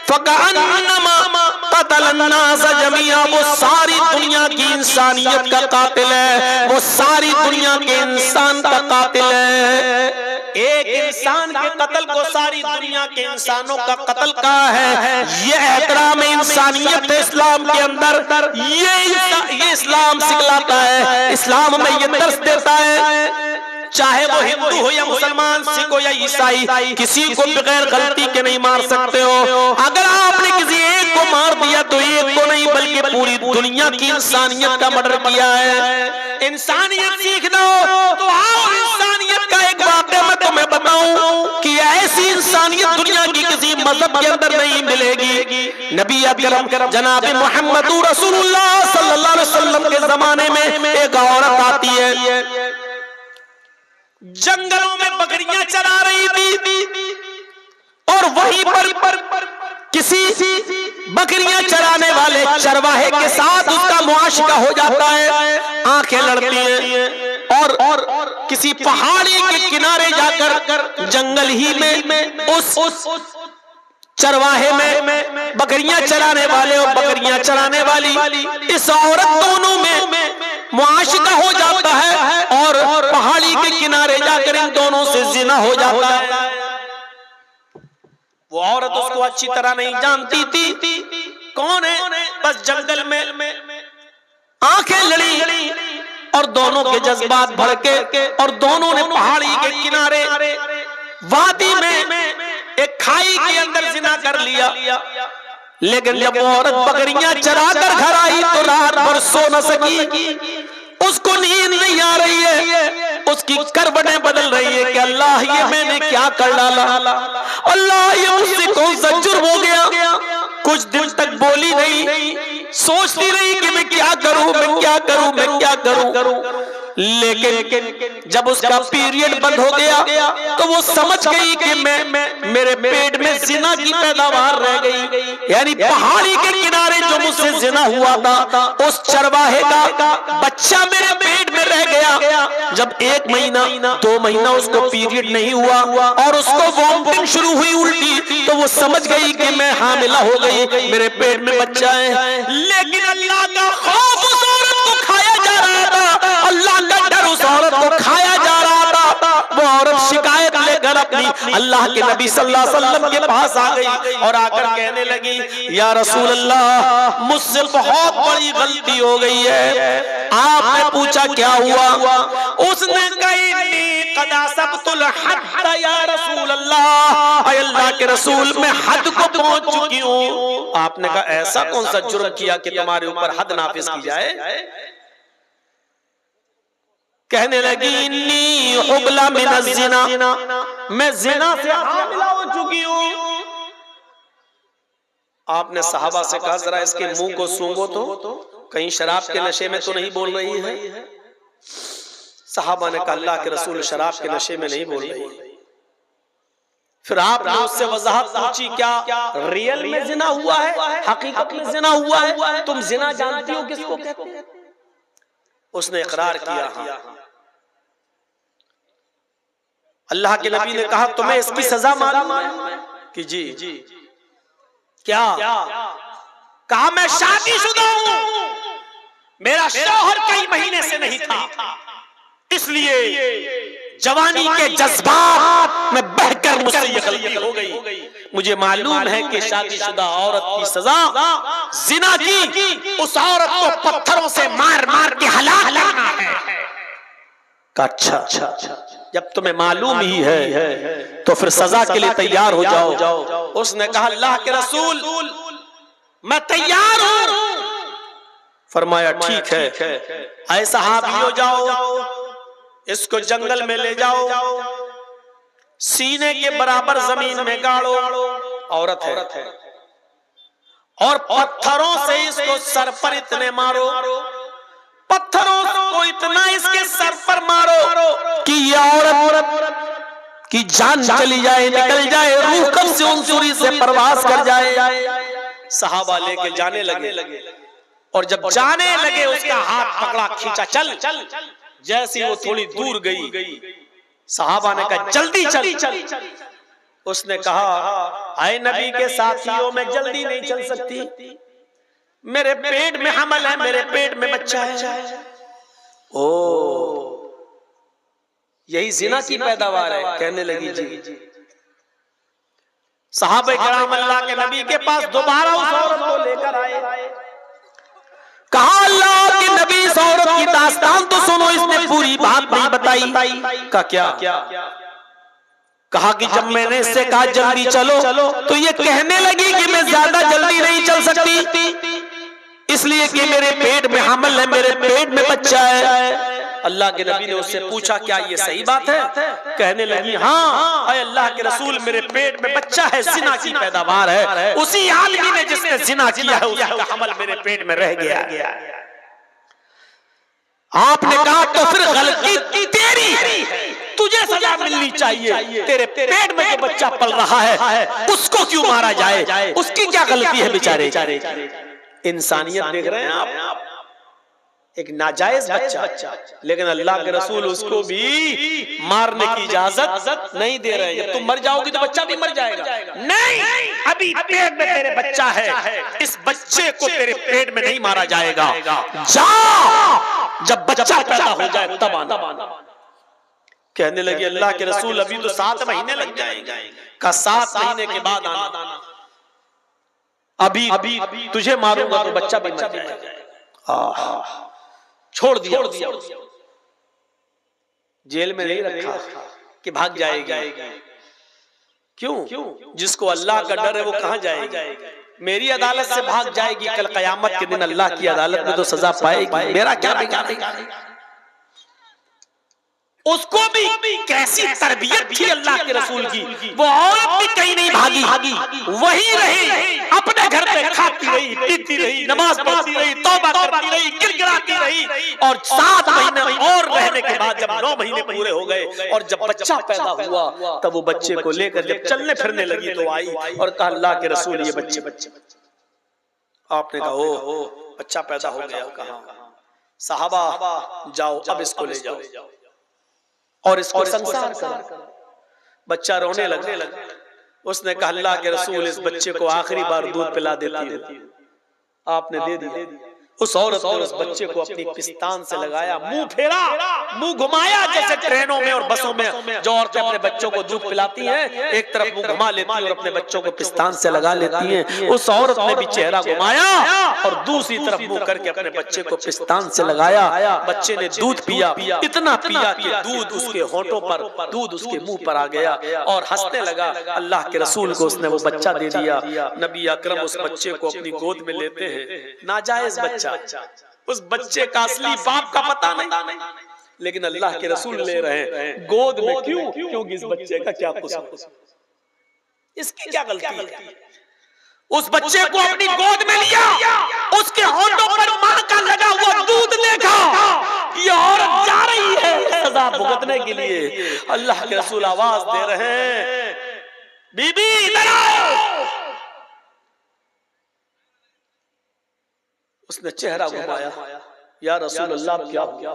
फकअन्नमा कतला अन्नास जमीआ, वो सारी दुनिया की इंसानियत का कातिल है, वो सारी दुनिया के इंसान का कातिल है। एक इंसान के कत्ल को सारी दुनिया के इंसानों का कत्ल कहा है। ये एहतराम इंसानियत है इस्लाम के अंदर, ये इस्लाम सिखलाता है, इस्लाम में ये दर्स देता है। चाहे वो हिंदू हो या मुसलमान, सिख हो या ईसाई, किसी को बगैर गलती के नहीं मार सकते हो। अगर आपने किसी एक को मार दिया तो एक को नहीं बल्कि पूरी दुनिया की इंसानियत का मर्डर किया है। इंसानियत सीखना हो तो आओ, इंसानियत का एक वाक़या मैं तुम्हें बताऊं कि ऐसी इंसानियत दुनिया की किसी मजहब के अंदर नहीं मिलेगी। नबी अकरम जनाब मोहम्मद रसूलुल्लाह सल्लल्लाहु अलैहि वसल्लम के जमाने में एक औरत आती है, जंगलों में बकरियां चरा रही थी और वहीं पर किसी बकरियां चराने वाले चरवाहे के साथ उसका मुआशरा हो जाता है। आंखें लड़ती हैं और किसी पहाड़ी के किनारे जाकर जंगल ही में उस चरवाहे में बकरियां चराने वाले और बकरियां चराने वाली इस औरत दोनों में मुआशरा हो जाता है और पहाड़ी के किनारे जाकर इन दोनों से जिना हो जाता है। वो औरत उसको अच्छी तरह नहीं जानती थी कौन है, बस जंगल में आंखें लड़ी और दोनों के जज्बात भड़के और दोनों ने पहाड़ी के किनारे वादी में एक खाई के अंदर जिना कर लिया। लेकिन जब वो औरत बकरियां चरा कर घर आई तो रात भर सो न सकी, उसको नींद नहीं आ रही है, उसकी करवटें बदल रही है कि अल्लाह ये मैंने क्या कर डाला, अल्लाह ये मुझसे कौन सा जुर्म हो गया। कुछ दिन तक बोली नहीं, सोचती रही कि मैं क्या करूं, मैं क्या करूं, मैं क्या करूं। लेकिन जब उसका पीरियड बंद हो गया तो वो समझ गई कि मेरे पेट में जिना की पैदावार रह गई, यानी पहाड़ी के किनारे जो मुझसे जिना हुआ था उस चरवाहे का बच्चा मेरे पेट में रह गया। जब 1 महीना 2 महीना उसको पीरियड नहीं हुआ और उसको वॉमिटिंग शुरू हुई उल्टी, तो वो समझ गई कि मैं हामिला हो गई, मेरे पेट में बच्चा है। लेकिन अल्लाह का खौफ उस औरत को खाया जा रहा था, अल्लाह का डर उस औरत को खाया जा रहा था। वो औरत शिकायत लेकर अपनी अल्लाह के नबी सल्लल्लाहु अलैहि वसल्लम के पास आ गई और आकर कहने लगी, या रसूल अल्लाह, मुझसे बहुत बड़ी गलती हो गई है। आपने पूछा क्या हुआ? उसने कहा या रसूल अल्लाह, अल्लाह के रसूल मैं हद को पहुंच चुकी हूँ। आपने कहा ऐसा कौन सा जुर्म किया कि तुम्हारे ऊपर हद नाफिज की जाए? कहने लगी, इन्नी हुबला मिनज़ ज़िना, मैं ज़िना से हामिला हो चुकी हूँ। आपने सहाबा से कहा जरा इसके मुंह को सूंघो तो कहीं शराब के नशे में तो नहीं बोल रही है। सहाबा ने कहा अल्लाह के रसूल शराब के नशे में नहीं बोल रही। फिर आपने उससे वजाहत पूछी, क्या रियल में जिना हुआ है, हकीकत में जिना हुआ है? तुम जिना जानती हो किसको कहते हैं? उसने इकरार किया हाँ। अल्लाह के नबी ने कहा तुम्हें इसकी सजा मालूम है कि जी। क्या? कहा मैं शादीशुदा हूं। मेरा शौहर कई महीने से नहीं था, इसलिए जवानी के जज्बात में बहकर मुझसे ये गलती हो गई। मुझे मालूम है कि शादीशुदा औरत की सजा जिना की, उस औरत को पत्थरों से मार मार के हलाक करना है। अच्छा, जब तुम्हें मालूम ही है तो फिर सजा के लिए तैयार हो जाओ। उसने कहा अल्लाह के रसूल मैं तैयार हूं। फरमाया ठीक है, ऐसा हावी जाओ, इसको जंगल में ले जाओ, सीने के बराबर जमीन में गाड़ो, औरत है, और पत्थरों से इसको सर पर इतने मारो, पत्थरों को इतना इसके सर पर मारो कि ये औरत की जान चली जाए, निकल जाए, रूह कब से उन सूरी से परवास कर जाए। सहाबा लेके जाने लगे, और जब जाने लगे उसका हाथ पकड़ा, खींचा, चल। जैसे वो थोड़ी दूर गई, सहाबा ने कहा जल्दी चल। उसने कहा आए नबी के साथियों में जल्दी नहीं चल सकती, मेरे पेट में हमल है, मेरे पेट में बच्चा है। ओ यही जिना की पैदावार है। कहने लगी जी। सहाबा किराम अल्लाह के नबी के पास दोबारा उस औरत को लेकर आए। कहा अल्लाह के नबी इस औरत की दास्तान तो सुनो, इसने पूरी बात नहीं बताई। का क्या? कहा कि जब मैंने इससे कहा जल्दी चलो तो ये कहने लगी कि मैं ज्यादा जल्दी नहीं चल सकती, इसलिए कि मेरे पेट में हमल है, मेरे पेट में बच्चा है। अल्लाह के नबी ने उससे पूछा क्या ये सही बात है? कहने लगी हाँ अल्लाह के रसूल, मेरे पेट में बच्चा है, जिना की पैदावार है, उसी आदमी ने जिसने जिना किया है उसका हमल मेरे पेट में रह गया। आपने कहा तो फिर गलती तेरी है, तुझे सजा मिलनी चाहिए। तेरे पेट में जो बच्चा पल रहा है उसको क्यों मारा जाए? उसकी क्या गलती है बेचारे? इंसानियत देख रहे हैं आप, एक नाजायज बच्चा, लेकिन अल्लाह के रसूल उसको भी मारने की इजाजत नहीं दे रहे हैं। जब तुम मर जाओगी तो बच्चा भी मर जाएगा। नहीं, अभी पेट में तेरे बच्चा है, इस बच्चे को तेरे पेट में नहीं मारा जाएगा। जा, जब बच्चा पैदा हो जाए तब आना। कहने लगी अल्लाह के रसूल अभी तो 7 महीने लग जाएंगे। का 7 महीने के बाद आना, अभी तुझे मारूंगा तो बच्चा भी मर जाएगा। छोड़ दिया। जेल में नहीं रखा कि भाग जाएगी। क्यों? जिसको अल्लाह का डर है वो कहां जाएगी? मेरी अदालत से भाग जाएगी, कल कयामत के दिन अल्लाह की अदालत में तो सजा पाएगी। मेरा क्या बिगाड़ेगा? उसको भी कैसी तरबियत थी अल्लाह के रसूल की, वो औरत भी कहीं नहीं भागी, वही रही, अपने घर पे खाती रही, पीती रही, नमाज पढ़ती रही, तौबा करती रही, गिड़गिड़ाती रही। और 7 महीने और रहने के बाद जब 9 महीने पूरे हो गए और जब बच्चा पैदा हुआ तब वो बच्चे को लेकर जब चलने फिरने लगी तो आई और कहा अल्लाह के रसूल ये बच्चे। आपने कहा ओ बच्चा पैदा हो गया। कहा साहबा जाओ अब इसको ले जाओ और इसको संसार करो। बच्चा रोने लगा। उसने कहा अल्लाह के रसूल इस बच्चे को आखिरी बार दूध पिला देती है। आपने दे दिया। उस औरत ने उस बच्चे को अपनी पिस्तान से लगाया, मुंह फेरा, मुंह घुमाया, जैसे ट्रेनों में और बसों में जो औरतें अपने बच्चों को दूध पिलाती हैं, एक तरफ मुंह घुमा लेती है और अपने बच्चों को पिस्तान से लगा लेती हैं। उस औरत ने भी चेहरा घुमाया और दूसरी तरफ मुंह करके अपने बच्चे को पिस्तान से लगाया। बच्चे ने दूध पिया, इतना पिया कि दूध उसके होठों पर, दूध उसके मुंह पर आ गया और हंसने लगा। अल्लाह के रसूल को उसने वो बच्चा दे दिया। नबी अकरम उस बच्चे को अपनी गोद में लेते हैं। नाजायज बच्चा, उस बच्चे का असली बाप का पता नहीं, लेकिन अल्लाह के रसूल ले रहे हैं गोद में। क्योंकि इस बच्चे का क्या कसूर, इसकी क्या गलती है? उस बच्चे को अपनी गोद में लिया, उसके होठों पर मां का लगा हुआ दूध देखा। ये औरत जा रही है सजा भुगतने के लिए। अल्लाह के रसूल आवाज दे रहे हैं, बीबी इधर आओ। उसने चेहरा घुमाया, या रसूल अल्लाह क्या हुआ?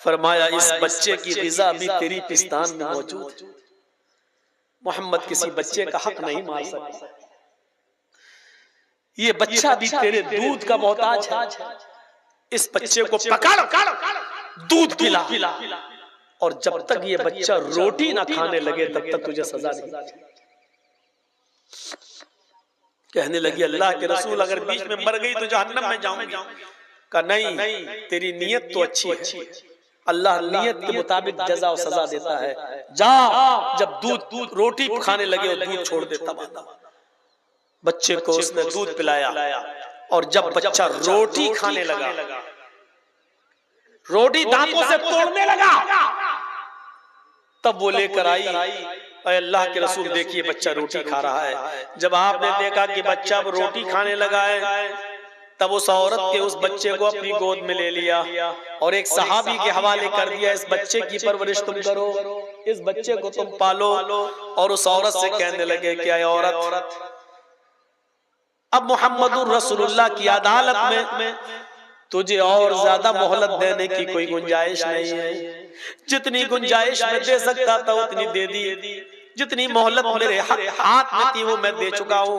फरमाया इस बच्चे की ग़िज़ा भी तेरी पिस्तान में मौजूद। मोहम्मद किसी बच्चे का हक नहीं मार सकता। ये बच्चा भी तेरे दूध का मोहताज है। इस बच्चे को पकड़ दूध पिला, और जब तक ये बच्चा रोटी ना खाने लगे तब तक तुझे सजा नहीं। कहने लगी अल्लाह के रसूल अगर बीच में मर गई तो जहन्नम में जाऊंगी। कहा नहीं, तेरी नीयत तो अच्छी है, अल्लाह नियत के मुताबिक जज़ा और सजा देता है। जा, जब दूध रोटी खाने लगे और दूध छोड़ देता। बच्चे को उसने दूध पिलाया, और जब बच्चा रोटी खाने लगा, रोटी दांतों से तोड़ने लगा, तब वो लेकर आई, अल्लाह के रसूल देखिए बच्चा रोटी खा रहा है। जब आपने देखा कि बच्चा अब रोटी खाने लगा है, तब उस औरत के उस बच्चे को अपनी गोद में ले लिया और एक सहाबी के हवाले कर दिया, इस बच्चे की परवरिश तुम करो, इस बच्चे को तुम पालो। और उस औरत से कहने लगे कि अय औरत, अब मुहम्मदुर रसूलुल्लाह की अदालत में तुझे और ज्यादा मोहलत देने की कोई गुंजाइश नहीं है। जितनी गुंजाइश मैं दे सकता था उतनी दे दी, जितनी मोहलत मेरे हाथ में थी वो मैं दे चुका हूँ।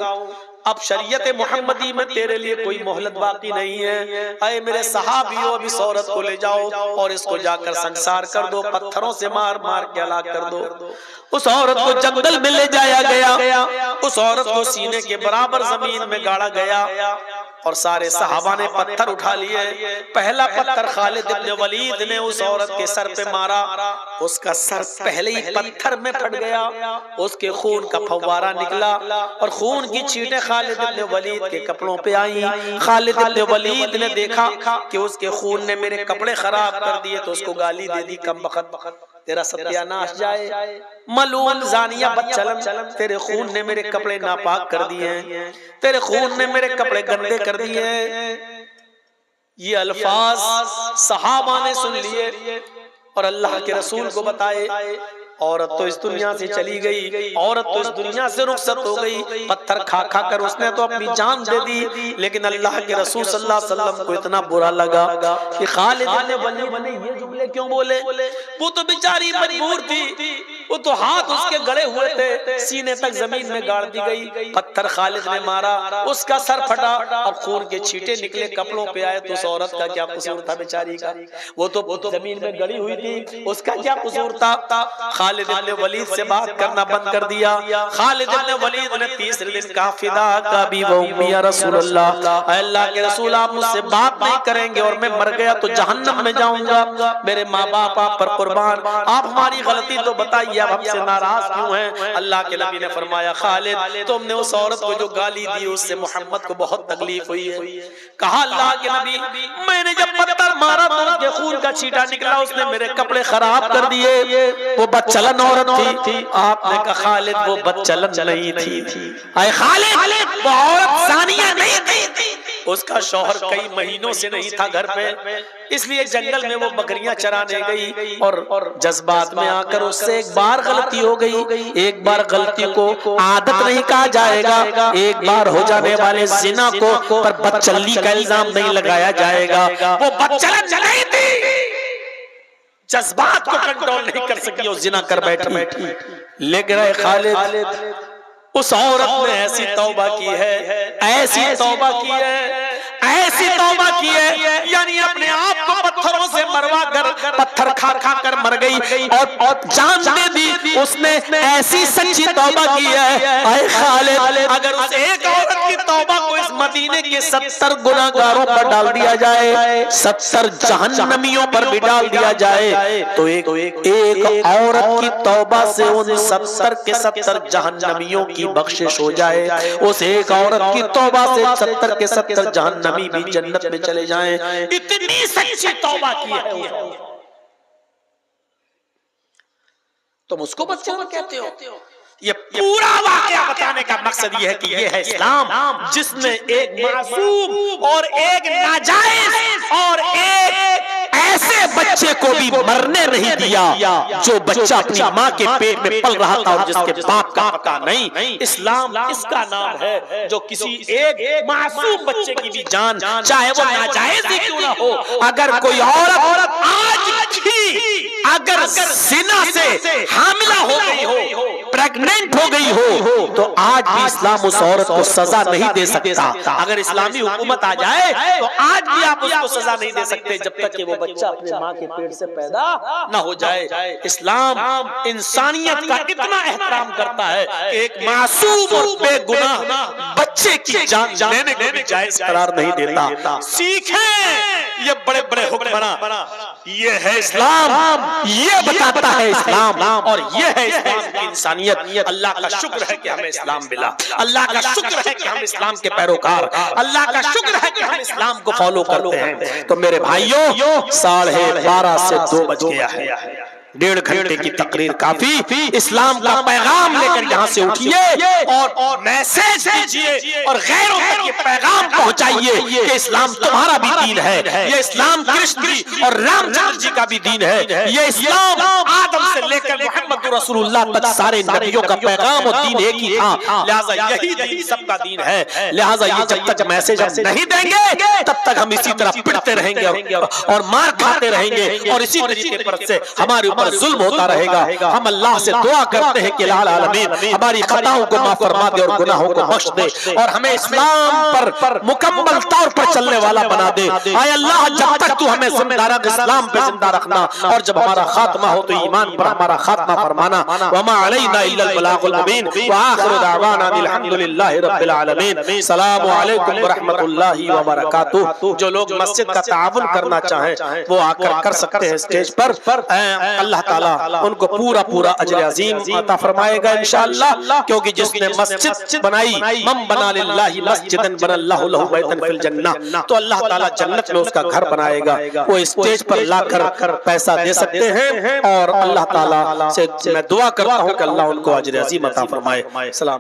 अब शरीयत मुहम्मदी में तेरे लिए कोई मोहलत बाकी नहीं है। अरे मेरे सहाबियों, अब इस औरत को ले जाओ और इसको जाकर संसार कर दो, पत्थरों से मार मार के हलाक कर दो। उस औरत को जंगल में ले जाया गया, उस औरत को सीने के बराबर जमीन में गाड़ा गया और सारे सहाबा ने पत्थर उठा लिए। पहला पत्थर खालिद इब्न वलीद ने उस औरत के सर पे मारा, उसका सर पहले ही पत्थर में फट गया, उसके खून का फव्वारा निकला और खून की छींटें खालिद इब्न वलीद के कपड़ों पे आई। खालिद इब्न वलीद ने देखा कि उसके खून ने मेरे कपड़े खराब कर दिए, तो उसको गाली दे दी, कम बखत तेरा सत्यानाश जाए, मलून जानिया बदचलन, तेरे खून ने मेरे कपड़े नापाक कर दिए हैं, तेरे खून ने मेरे कपड़े गंदे कर दिए हैं। ये अल्फाज सहाबा ने सुन लिए और अल्लाह के रसूल को बताए। औरत तो इस दुनिया से चली गई, औरत तो इस दुनिया से रुखसत हो गई, पत्थर खा खा कर उसने तो अपनी जान दे दी। लेकिन अल्लाह के रसूल सल्लल्लाहु अलैहि वसल्लम को इतना बुरा लगा कि खालिद इब्न वलीद ने ये जुमले क्यों बोले। वो तो बेचारी मजबूर थी, वो तो हाथ उसके गड़े हुए थे, सीने तक जमीन में गाड़ दी गई, पत्थर खालिद ने मारा, उसका सर फटा और खून के छींटे निकले कपड़ों पे आए। तो उस औरत का क्या कसूर था बेचारी का, वो तो जमीन में गड़ी हुई थी, उसका क्या कसूर था। खालिद इब्न वलीद से बात करना बंद कर दिया। खालिद इब्न वलीद ने तीसरे दिन कहा फिदा का भी वो या रसूलल्लाह, अल्लाह के रसूल आप मुझसे बात नहीं करेंगे और मैं मर गया तो जहन्नम में जाऊंगा, मेरे माँ बाप आप पर कुर्बान, आप हमारी गलती तो बताइए, आप हमसे नाराज क्यों हैं। अल्लाह के नबी ने फरमाया खालिद तुमने उस औरत को जो गाली दी उससे मोहम्मद को बहुत तकलीफ हुई है। कहा अल्लाह के नबी मैंने जब पत्थर मारा तो उसके खून का छींटा निकला, उसने मेरे कपड़े खराब कर दिए, वो बदचलन औरत थी। आपने कहा खालिद वो बदचलन नहीं थी, आए खालिद वो औरत सानिया नहीं थी, उसका शौहर कई महीनों से नहीं था घर पे, इसलिए जंगल में वो बकरियां चराने गई और जज्बात में आकर उससे एक बार गलती हो गई। एक बार गलती को आदत नहीं कहा जाएगा, एक बार हो जाने वाले जिना को पर बदचल्ली का इल्जाम नहीं लगाया जाएगा। वो बदचलन नहीं थी, जज्बात को कंट्रोल नहीं कर सकी, वो जिना कर बैठी। लेकिन खालिद उस औरत ने ऐसी तौबा की है, ऐसी तौबा की है, ऐसी तौबा की है, यानी अपने आप को पत्थरों से मरवा कर, पत्थर खा खा कर मर गई और जान दे दी। उसने ऐसी सच्ची तौबा की है। आए खालिद अगर उस एक औरत की तौबा को इस मदीने के 70 गुनाहगारों पर डाल दिया जाए, 70 जहन्नमियों पर भी डाल दिया जाए, तो एक औरत की तौबा से उन 70 के 70 जहन्नमियों की बख्शिश हो जाए। उस एक औरत की तौबा से 70 के 70 जहन्नमी भी जन्नत में चले जाएं। इतनी सच्ची तौबा की है। तुम उसको बदचलन कहते हो। ये पूरा वाकया बताने का मकसद ये है कि ये है इस्लाम, जिसने एक मासूम और एक नाजायज और एक ऐसे बच्चे को भी मरने नहीं दिया जो बच्चा अपनी माँ के पेट में पल रहा था और जिसके बाप का पता नहीं। इस्लाम इसका नाम है जो किसी एक मासूम बच्चे की भी जान, चाहे वो नाजायज ही क्यों ना हो, अगर कोई औरत आज भी अगर जिना से हामिला हो गई हो, प्रेग्नेंट हो गई हो तो आज भी इस्लाम उस औरत को सजा नहीं दे सकता। अगर इस्लामी हुकूमत आ जाए तो आज भी आप उसको सजा नहीं दे सकते जब तक कि वो बच्चा अपने माँ के पेट से पैदा ना हो जाए। इस्लाम इंसानियत का इतना एहतराम करता है कि एक मासूम और बेगुनाह बच्चे की जान लेने को भी जायज करार नहीं देता। सीखें ये बड़े बड़े हुक्मरान, ये है इस्लाम, ये बताता है इस्लाम, और ये है इस्लाम की इंसानियत। अल्लाह का शुक्र है कि हमें इस्लाम मिला, अल्लाह का शुक्र है कि हम इस्लाम के पैरोकार, अल्लाह का शुक्र है कि हम इस्लाम को फॉलो करते हैं। तो मेरे भाइयों 12:30 से 2 बज गया है, 1.5 घंटे की तकरीर काफी। इस्लाम का पैगाम लेकर यहाँ से उठिए और मैसेज दीजिए और गैरों तक ये पैगाम पहुंचाइए कि इस्लाम तुम्हारा भी दीन है, ये इस्लाम कृष्ण जी और रामचंद्र जी का भी दीन है, ये इस्लाम आदम से लेकर मोहम्मद रसूलुल्लाह तक सारे नबियों का पैगाम और दीन एक ही था। लिहाजा यही दीन सबका दीन है। लिहाजा ये जब तक मैसेज हम नहीं देंगे तब तक हम इसी तरह पिटते रहेंगे और मार खाते रहेंगे और इसी तरीके पर से हमारे ऊपर जुल्म होता रहेगा। हम अल्लाह से दुआ करते हैं कि लाल आलमीन हमारी खताओं को माफ फरमा दे और गुनाहों को बख्श दे और हमें इस्लाम पर मुकम्मल तौर पर चलने वाला बना दे। आए अल्लाह जब तक तू हमें जिंदा इस्लाम पे जिंदा रखना और जब हमारा खात्मा हो तो ईमान पर हमारा खात्मा फरमाना। वमा अलैना इल्लल बलागुल मुबीन व आखिरु दावाना अल्हम्दुलिल्लाहि रब्बिल आलमीन। अस्सलामु अलैकुम व रहमतुल्लाहि व बरकातुहू। जो लोग मस्जिद का ताउन करना चाहें वो आकर कर सकते हैं स्टेज पर। अल्लाह ताला उनको पूरा पूरा अजर अजीम अता फरमाएगा इंशाअल्लाह, क्योंकि जिसने मस्जिद बनाई मम बना लिल्लाहि मस्जिदन बनल्लाहु लहु बैतन फिल जन्नह, तो अल्लाह ताला जन्नत में उसका घर बनाएगा। वो स्टेज पर लाकर पैसा दे सकते हैं और अल्लाह ताला से मैं दुआ करता हूँ कि अल्लाह उनको अजर अजीम अता फरमाए। सलाम।